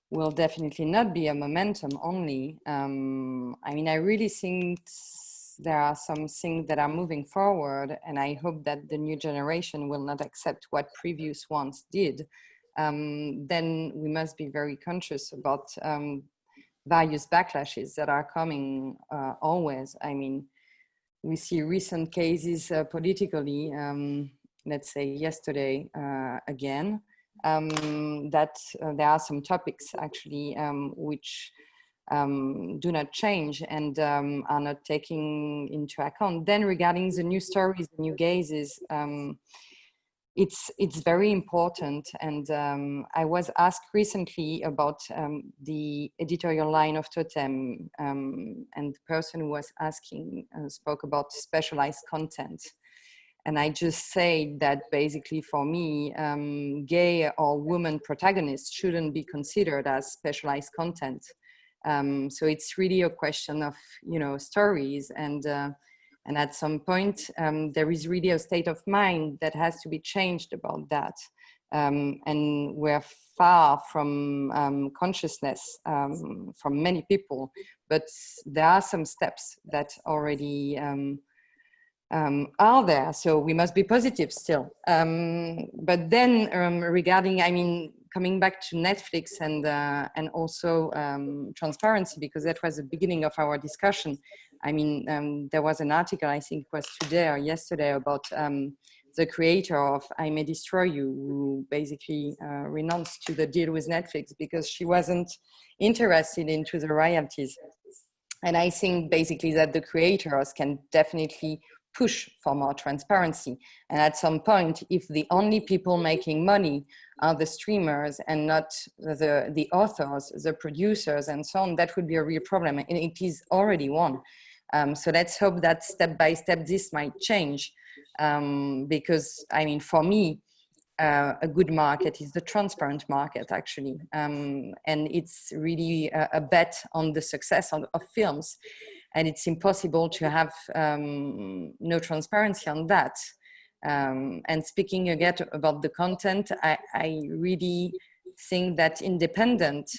will definitely not be a momentum only. I mean, I really think there are some things that are moving forward, and I hope that the new generation will not accept what previous ones did. Then we must be very conscious about various backlashes that are coming always. I mean, we see recent cases politically, let's say yesterday again, that there are some topics actually which do not change and are not taking into account. Then regarding the new stories, the new gazes, it's very important. And I was asked recently about the editorial line of Totem, and the person who was asking spoke about specialized content. And I just say that basically for me, gay or woman protagonists shouldn't be considered as specialized content. So it's really a question of, stories, and at some point, there is really a state of mind that has to be changed about that. And we're far from consciousness from many people, but there are some steps that already are there. So we must be positive still. But then regarding, I mean, coming back to Netflix and also transparency, because that was the beginning of our discussion. I mean, there was an article, I think it was today or yesterday, about the creator of I May Destroy You, who basically renounced to the deal with Netflix because she wasn't interested into the royalties. And I think basically that the creators can definitely push for more transparency. And at some point, if the only people making money are the streamers and not the authors, the producers, and so on, that would be a real problem. And it is already one. So let's hope that step by step this might change. Because, I mean, for me, a good market is the transparent market, actually. And it's really a bet on the success of films. And it's impossible to have no transparency on that. And speaking again about the content, I really think that independent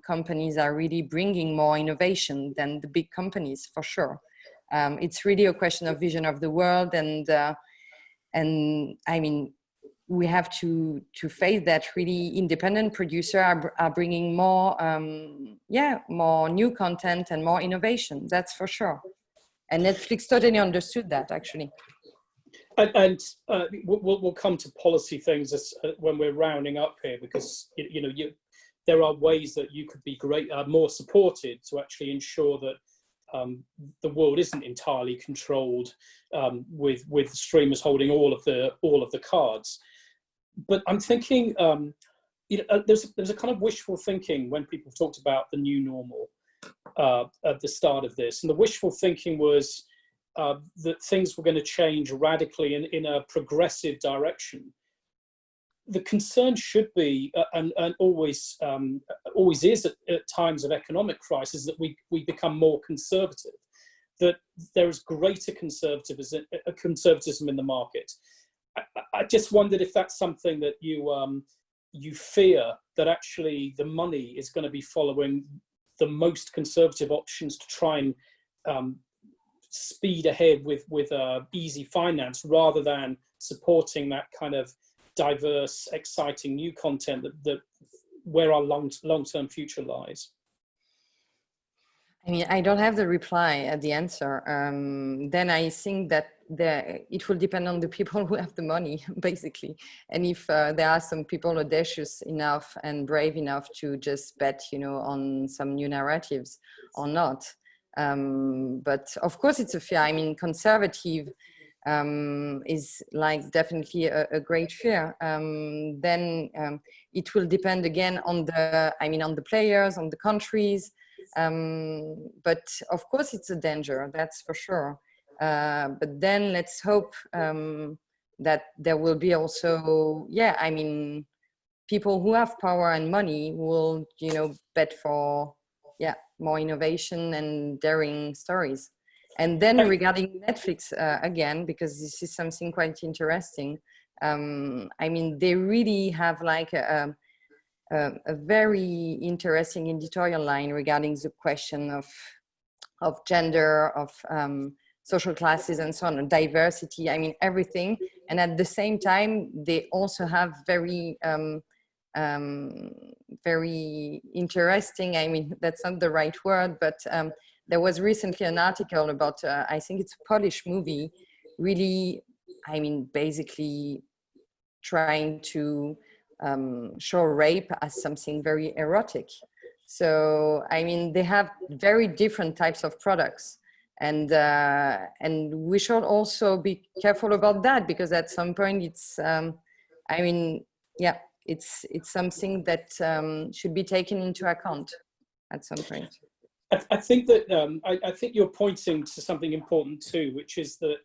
companies are really bringing more innovation than the big companies, for sure. It's really a question of vision of the world, and I mean, we have to face that really independent producers are bringing more, more new content and more innovation. That's for sure. And Netflix totally understood that, actually. And we'll come to policy things when we're rounding up here, because there are ways that you could be more supported to actually ensure that the world isn't entirely controlled with streamers holding all of the cards. But I'm thinking, there's a kind of wishful thinking when people talked about the new normal at the start of this, and the wishful thinking was that things were going to change radically in a progressive direction. The concern should be, and always is at times of economic crisis, that we become more conservative, that there is greater conservatism in the market. I just wondered if that's something that you fear, that actually the money is going to be following the most conservative options to try and speed ahead with easy finance, rather than supporting that kind of diverse, exciting new content that where our long-term future lies. I mean, I don't have the reply, the answer. Then I think that it will depend on the people who have the money, basically. And if there are some people audacious enough and brave enough to just bet, on some new narratives or not. But of course, it's a fear. I mean, conservative is like definitely a great fear. Then it will depend again on the players, on the countries. But of course it's a danger, that's for sure. But then let's hope that there will be also, people who have power and money will, bet for, more innovation and daring stories. And then regarding Netflix, again, because this is something quite interesting. They really have like a very interesting editorial line regarding the question of gender, of social classes and so on, diversity, everything. And at the same time, they also have very interesting, that's not the right word, but there was recently an article about, I think it's a Polish movie, really, basically trying to show rape as something very erotic. So, they have very different types of products. And we should also be careful about that, because at some point it's, it's something that should be taken into account at some point. I think that I think you're pointing to something important too, which is that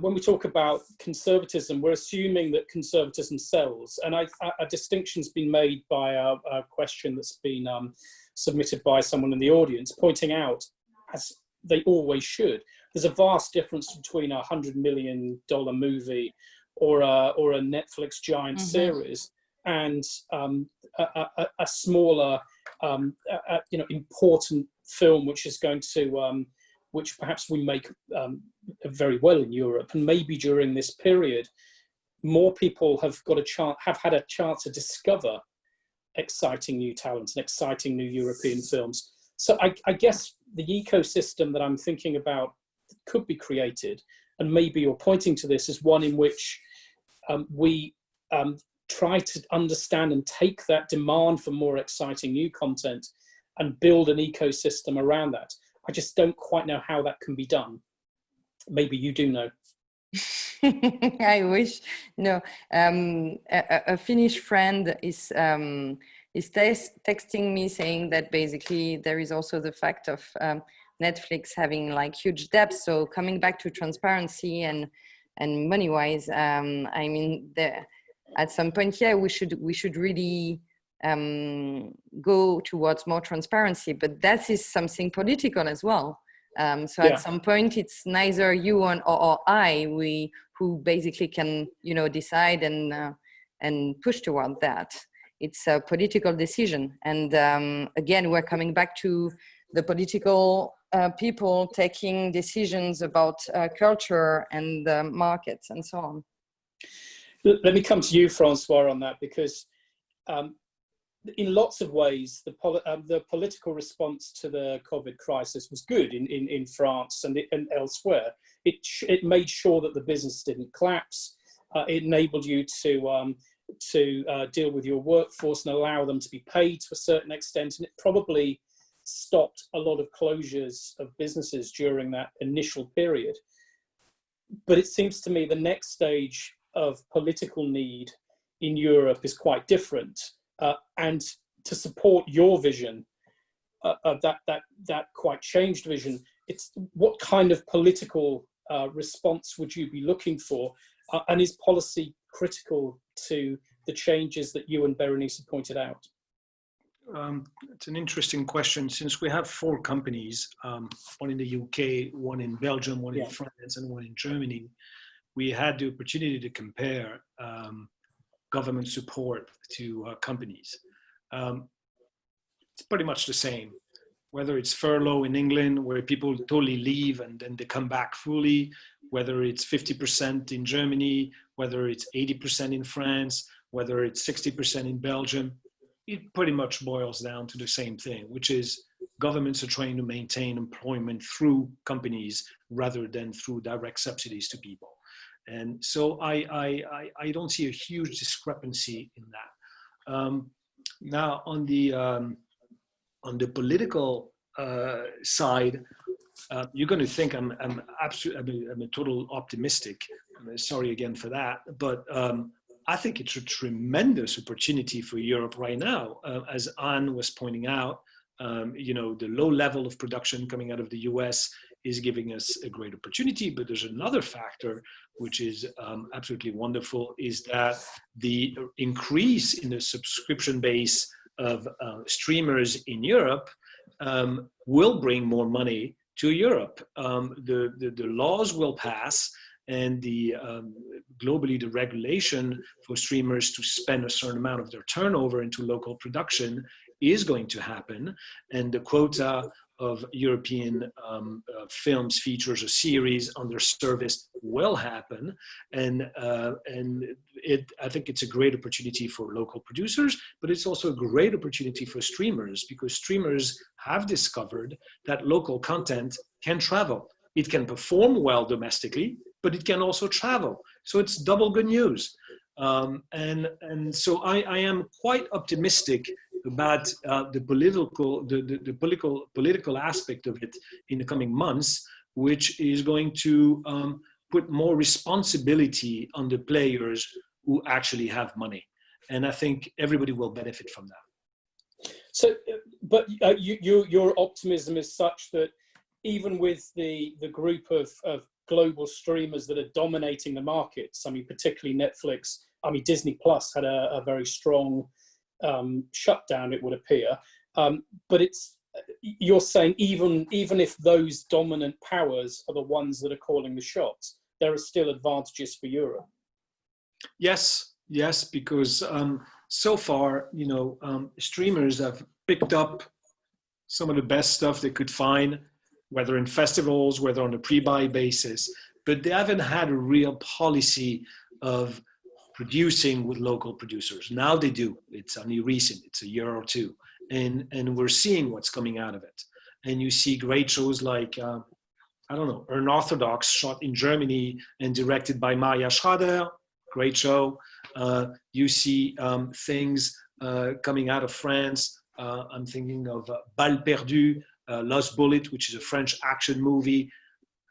when we talk about conservatism, we're assuming that conservatism sells, and a distinction's been made by a question that's been submitted by someone in the audience, pointing out, as they always should, there's a vast difference between a $100 million movie or a Netflix giant series and a smaller, important film which is going to which perhaps we make very well in Europe. And maybe during this period, more people have had a chance to discover exciting new talents and exciting new European films. So I guess the ecosystem that I'm thinking about could be created, and maybe you're pointing to this as one in which we try to understand and take that demand for more exciting new content and build an ecosystem around that. I just don't quite know how that can be done. Maybe you do know. I wish. No, a Finnish friend is texting me saying that basically there is also the fact of Netflix having like huge debts. So coming back to transparency and money wise, I mean, at some point, yeah, we should really go towards more transparency, but that is something political as well. So at some point, it's neither you or I who basically can, decide and push toward that. It's a political decision. And again, we're coming back to the political people taking decisions about culture and markets and so on. Let me come to you, Francois, on that, because in lots of ways, the political response to the COVID crisis was good in France and elsewhere. It made sure that the business didn't collapse. It enabled you to deal with your workforce and allow them to be paid to a certain extent. And it probably stopped a lot of closures of businesses during that initial period. But it seems to me the next stage of political need in Europe is quite different. And to support your vision of that quite changed vision, it's what kind of political response would you be looking for? And is policy critical to the changes that you and Bérénice have pointed out? It's an interesting question. Since we have 4 companies, one in the UK, one in Belgium, one in France, and one in Germany, we had the opportunity to compare government support to companies. It's pretty much the same, whether it's furlough in England, where people totally leave and then they come back fully, whether it's 50% in Germany, whether it's 80% in France, whether it's 60% in Belgium. It pretty much boils down to the same thing, which is governments are trying to maintain employment through companies rather than through direct subsidies to people. And so I don't see a huge discrepancy in that. Now on the political side, you're going to think I'm a total optimistic. Sorry again for that, but I think it's a tremendous opportunity for Europe right now. As Anne was pointing out, the low level of production coming out of the US is giving us a great opportunity. But there's another factor which is absolutely wonderful, is that the increase in the subscription base of streamers in Europe will bring more money to Europe. The laws will pass, and globally the regulation for streamers to spend a certain amount of their turnover into local production is going to happen, and the quota of European films, features, or series on their service will happen, and I think it's a great opportunity for local producers, but it's also a great opportunity for streamers, because streamers have discovered that local content can travel. It can perform well domestically, but it can also travel. So it's double good news. And so I am quite optimistic about the political aspect of it in the coming months, which is going to put more responsibility on the players who actually have money. And I think everybody will benefit from that. So, but your optimism is such that even with the group of global streamers that are dominating the markets, I mean, particularly Netflix, I mean, Disney Plus had a very strong shutdown, it would appear. But you're saying even if those dominant powers are the ones that are calling the shots, there are still advantages for Europe. Yes, because so far, streamers have picked up some of the best stuff they could find whether in festivals, whether on a pre-buy basis, but they haven't had a real policy of producing with local producers. Now they do. It's only recent. It's a year or two. And we're seeing what's coming out of it. And you see great shows like, I don't know, Unorthodox, shot in Germany and directed by Maria Schrader, great show. You see things coming out of France. I'm thinking of Balle Perdue, Lost Bullet, which is a French action movie.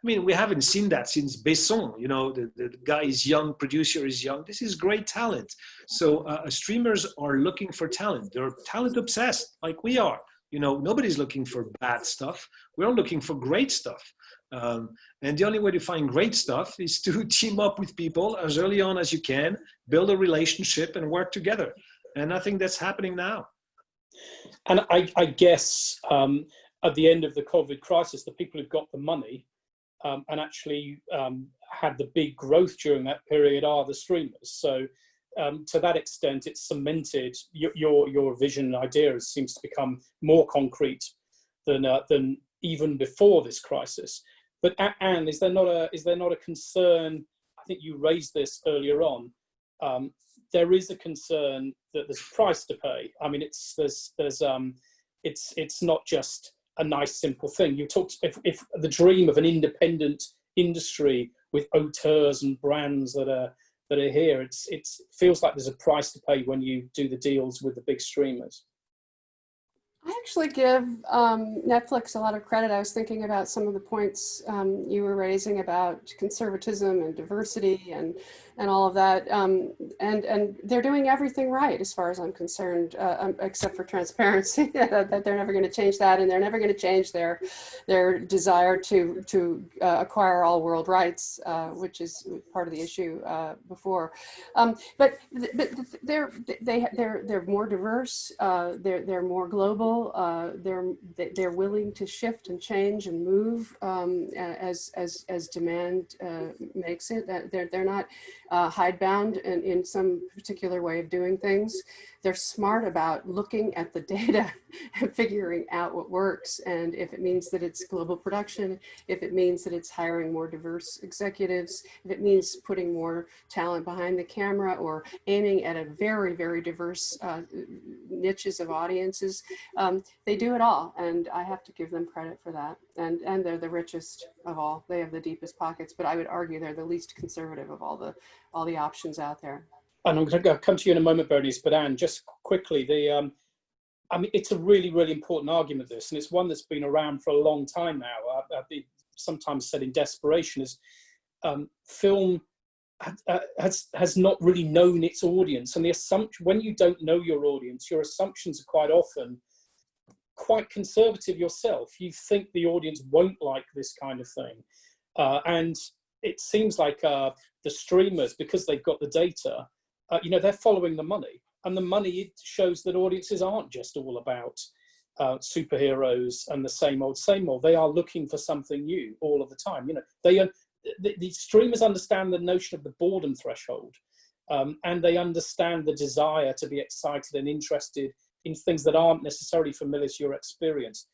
I mean, we haven't seen that since Besson. You know, the guy is young, producer is young. This is great talent. So streamers are looking for talent. They're talent obsessed, like we are. You know, nobody's looking for bad stuff. We're looking for great stuff. And the only way to find great stuff is to team up with people as early on as you can, build a relationship and work together. And I think that's happening now. And I guess at the end of the COVID crisis, the people who've got the money and actually had the big growth during that period are the streamers. So to that extent, it's cemented your vision and ideas seems to become more concrete than even before this crisis. But Anne, is there not a concern? I think you raised this earlier on. There is a concern that there's a price to pay. I mean, it's not just a nice simple thing. You talked if the dream of an independent industry with auteurs and brands that are here. It feels like there's a price to pay when you do the deals with the big streamers. I actually give Netflix a lot of credit. I was thinking about some of the points you were raising about conservatism and diversity and all of that. And they're doing everything right as far as I'm concerned, except for transparency, that they're never going to change that. And they're never going to change their desire to acquire all world rights, which is part of the issue before. But they're more diverse. They're more global. They're willing to shift and change and move as demand makes it. They're not hidebound in some particular way of doing things. They're smart about looking at the data and figuring out what works. And if it means that it's global production, if it means that it's hiring more diverse executives, if it means putting more talent behind the camera or aiming at a very, very diverse niches of audiences, they do it all. And I have to give them credit for that. And they're the richest of all. They have the deepest pockets, but I would argue they're the least conservative of all the options out there. And I'm going to come to you in a moment, Bérénice, but Anne, just quickly, I mean, it's a really, really important argument, this, and it's one that's been around for a long time now. I've been sometimes said in desperation is film has not really known its audience. And the assumption, when you don't know your audience, your assumptions are quite often quite conservative yourself. You think the audience won't like this kind of thing. And it seems like the streamers, because they've got the data, they're following the money, and the money shows that audiences aren't just all about superheroes and the same old. They are looking for something new all of the time. The streamers understand the notion of the boredom threshold, and they understand the desire to be excited and interested in things that aren't necessarily familiar to your experience.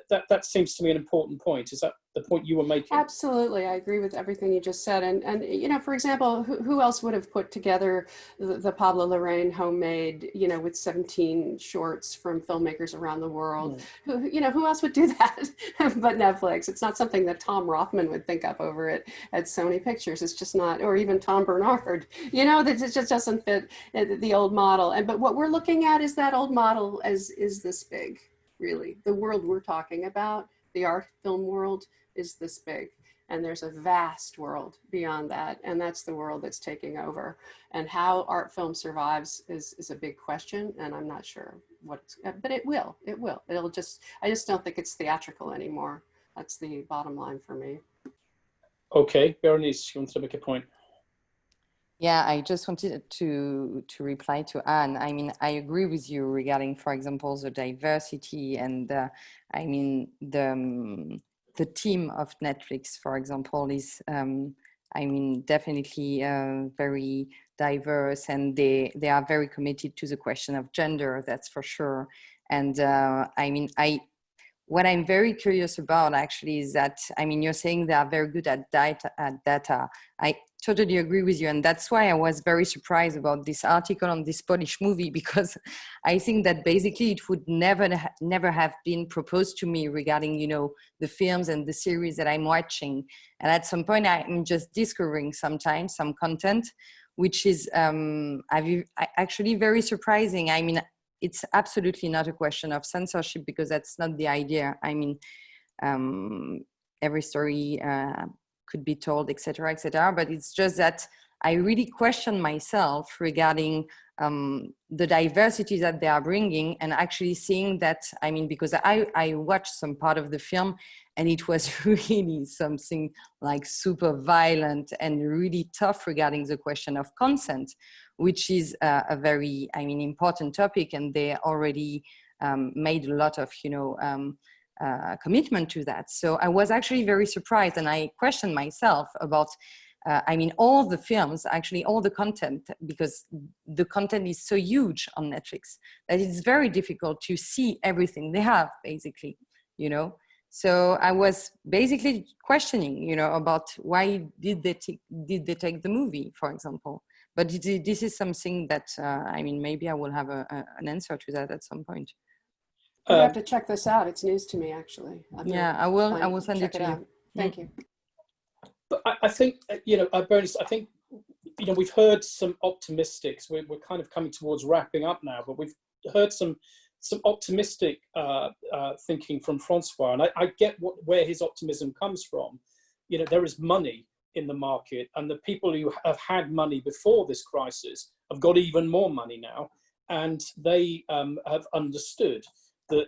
That seems to me an important point. Is that the point you were making? Absolutely, I agree with everything you just said. And for example, who else would have put together the Pablo Larraín homemade, with 17 shorts from filmmakers around the world? Who else would do that but Netflix? It's not something that Tom Rothman would think up over at Sony Pictures. It's just not, or even Tom Bernard. That it just doesn't fit the old model. But what we're looking at is that old model is this big. Really, the world we're talking about, the art film world, is this big, and there's a vast world beyond that, and that's the world that's taking over. And how art film survives is a big question, and I'm not sure but it will. I just don't think it's theatrical anymore. That's the bottom line for me. Okay, Bérénice, you want to make a point? Yeah, I just wanted to reply to Anne. I mean, I agree with you regarding, for example, the diversity and the team of Netflix, for example, is definitely very diverse, and they are very committed to the question of gender. That's for sure. And what I'm very curious about actually is that, I mean, you're saying they are very good at data. I totally agree with you. And that's why I was very surprised about this article on this Polish movie, because I think that basically it would never have been proposed to me regarding, you know, the films and the series that I'm watching. And at some point I'm just discovering sometimes some content, which is actually very surprising. I mean, it's absolutely not a question of censorship, because that's not the idea. I mean, every story could be told, etc., etc. But it's just that I really question myself regarding the diversity that they are bringing, and actually seeing that, I mean, because I watched some part of the film, and it was really something like super violent and really tough regarding the question of consent, which is a very, I mean, important topic, and they already made a lot of, you know, commitment to that. So I was actually very surprised, and I questioned myself about, I mean, all the films, actually all the content, because the content is so huge on Netflix that it's very difficult to see everything they have, basically, you know. So I was basically questioning, you know, about why did they take the movie, for example. But this is something that, I mean, maybe I will have an answer to that at some point. You have to check this out. It's news to me, actually. Yeah, I will send it to you. Thank you. But I think, you know, Bérénice, I think, you know, we've heard some optimistics. We're kind of coming towards wrapping up now, but we've heard some optimistic thinking from Francois, and I get where his optimism comes from. You know, there is money in the market, and the people who have had money before this crisis have got even more money now, and they have understood that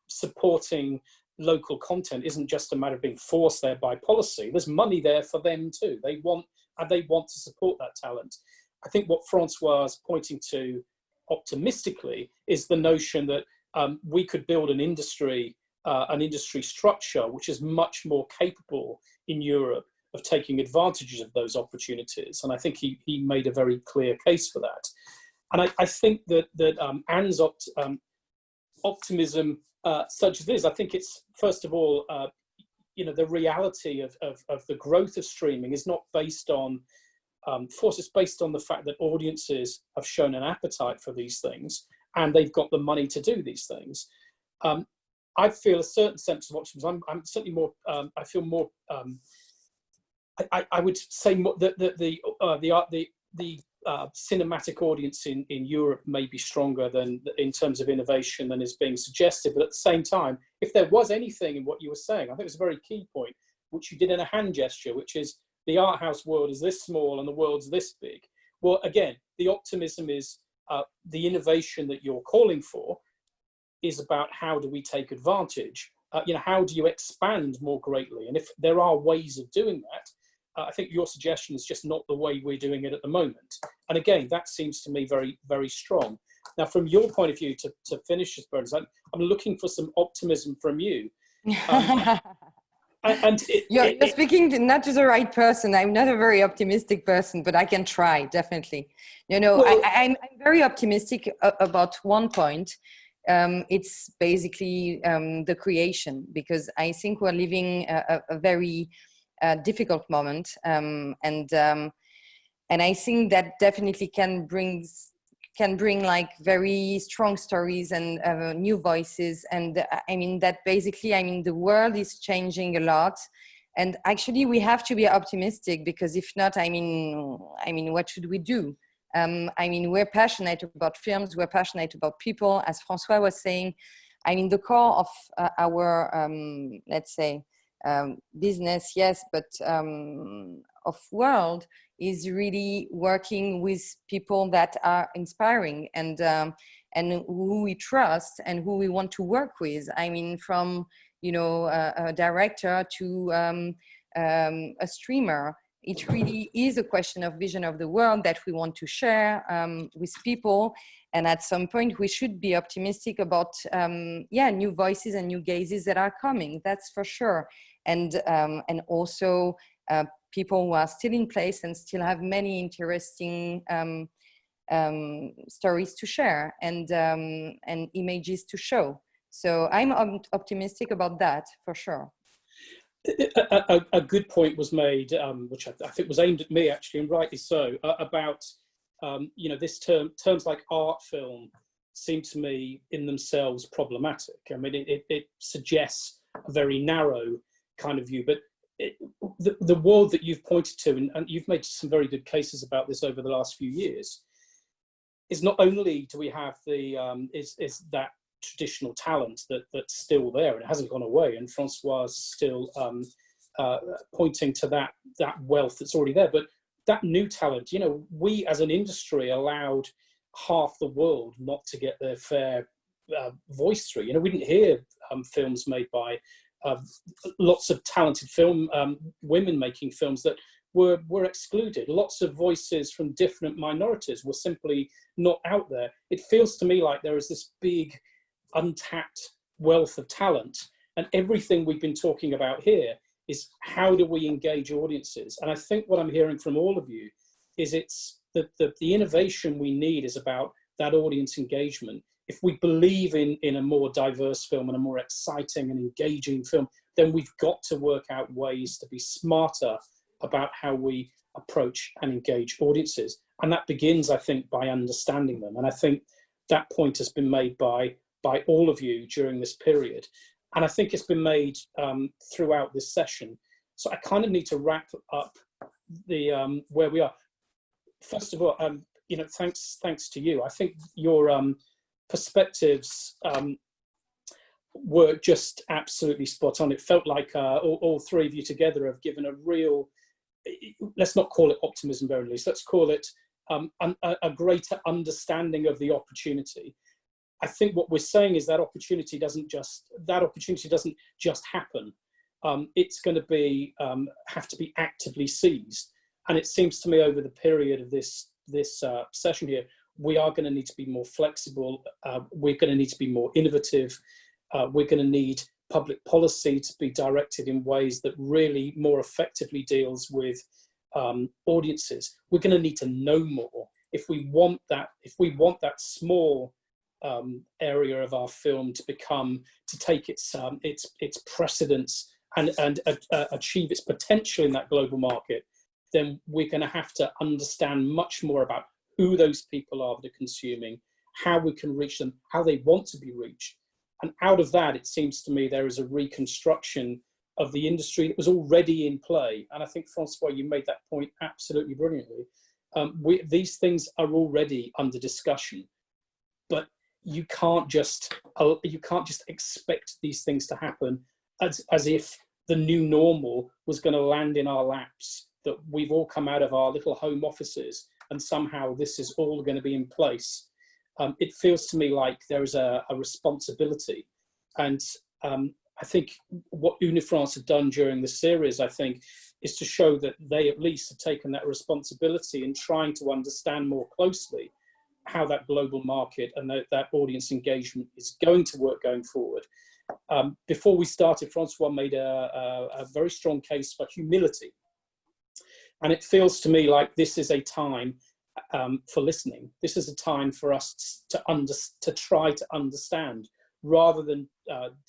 supporting local content isn't just a matter of being forced there by policy. There's money there for them too. They want to support that talent. I think what Francois is pointing to optimistically is the notion that we could build an industry structure which is much more capable in Europe of taking advantages of those opportunities. And I think he made a very clear case for that. And I think that Anne's optimism, such as this, I think it's, first of all, you know, the reality of the growth of streaming is not based on force. It's based on the fact that audiences have shown an appetite for these things, and they've got the money to do these things. I feel a certain sense of optimism. I'm certainly more. I feel more. I would say more that the cinematic audience in Europe may be stronger than in terms of innovation than is being suggested. But at the same time, if there was anything in what you were saying, I think it was a very key point, which you did in a hand gesture, which is the art house world is this small and the world's this big. Well, again, the optimism is the innovation that you're calling for is about how do we take advantage? You know, how do you expand more greatly? And if there are ways of doing that, I think your suggestion is just not the way we're doing it at the moment. And again, that seems to me very, very strong. Now, from your point of view, to finish this, Bérénice, I'm looking for some optimism from you. You're speaking not to the right person. I'm not a very optimistic person, but I can try, definitely. You know, well, I'm very optimistic about one point. It's basically the creation, because I think we're living a very difficult moment, and I think that definitely can bring like very strong stories and new voices. And I mean that basically, I mean the world is changing a lot, and actually we have to be optimistic, because if not, I mean what should we do? I mean, we're passionate about films, we're passionate about people, as François was saying. I mean, the core of our let's say business, yes, but of world is really working with people that are inspiring and who we trust and who we want to work with. I mean, from, you know, a director to a streamer. It really is a question of vision of the world that we want to share with people. And at some point we should be optimistic about new voices and new gazes that are coming, that's for sure. And also people who are still in place and still have many interesting stories to share and images to show. So I'm optimistic about that for sure. A good point was made, which I think was aimed at me actually, and rightly so, about this terms like art film seem to me in themselves problematic. I mean, it suggests a very narrow kind of view, but the world that you've pointed to, and you've made some very good cases about this over the last few years, is not only do we have is that traditional talent that's still there and it hasn't gone away, and François is still pointing to that wealth that's already there, but that new talent, we as an industry allowed half the world not to get their fair voice through. We didn't hear films made by lots of talented women making films that were excluded. Lots of voices from different minorities were simply not out there. It feels to me like there is this big untapped wealth of talent, and everything we've been talking about here is how do we engage audiences. And I think what I'm hearing from all of you is it's the innovation we need is about that audience engagement. If we believe in a more diverse film and a more exciting and engaging film, then we've got to work out ways to be smarter about how we approach and engage audiences. And that begins, I think, by understanding them. And I think that point has been made by all of you during this period. And I think it's been made throughout this session. So I kind of need to wrap up the where we are. First of all, thanks to you. I think your perspectives were just absolutely spot on. It felt like all three of you together have given a real, let's not call it optimism, Bérénice, let's call it a greater understanding of the opportunity. I think what we're saying is that opportunity doesn't just happen. It's going to be have to be actively seized. And it seems to me over the period of this session here, we are going to need to be more flexible. We're going to need to be more innovative. We're going to need public policy to be directed in ways that really more effectively deals with audiences. We're going to need to know more if we want that small area of our film to take its precedence and achieve its potential in that global market. Then we're going to have to understand much more about who those people are that are consuming, how we can reach them, how they want to be reached. And out of that, it seems to me there is a reconstruction of the industry that was already in play. And I think, François, you made that point absolutely brilliantly. These things are already under discussion, but you can't just expect these things to happen as if the new normal was going to land in our laps, that we've all come out of our little home offices and somehow this is all going to be in place. It feels to me like there is a responsibility. And I think what UniFrance have done during the series, I think, is to show that they at least have taken that responsibility in trying to understand more closely how that global market and that audience engagement is going to work going forward. Before we started, François made a very strong case for humility. And it feels to me like this is a time for listening. This is a time for us to try to understand, rather than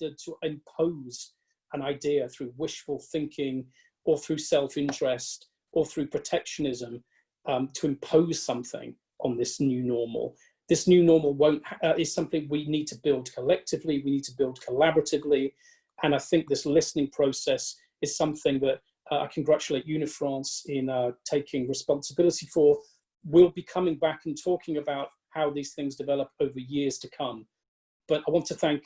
to impose an idea through wishful thinking or through self-interest or through protectionism, to impose something on this new normal. This new normal is something we need to build collectively, we need to build collaboratively. And I think this listening process is something that I congratulate UniFrance in taking responsibility for. We'll be coming back and talking about how these things develop over years to come. But I want to thank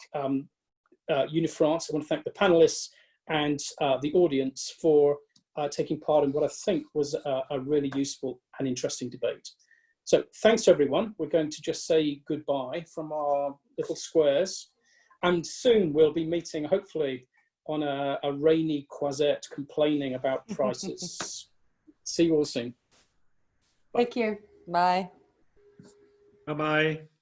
UniFrance, I want to thank the panelists and the audience for taking part in what I think was a really useful and interesting debate. So thanks to everyone. We're going to just say goodbye from our little squares. And soon we'll be meeting, hopefully, on a rainy Croisette complaining about prices. See you all soon. Thank you. Bye. Bye-bye.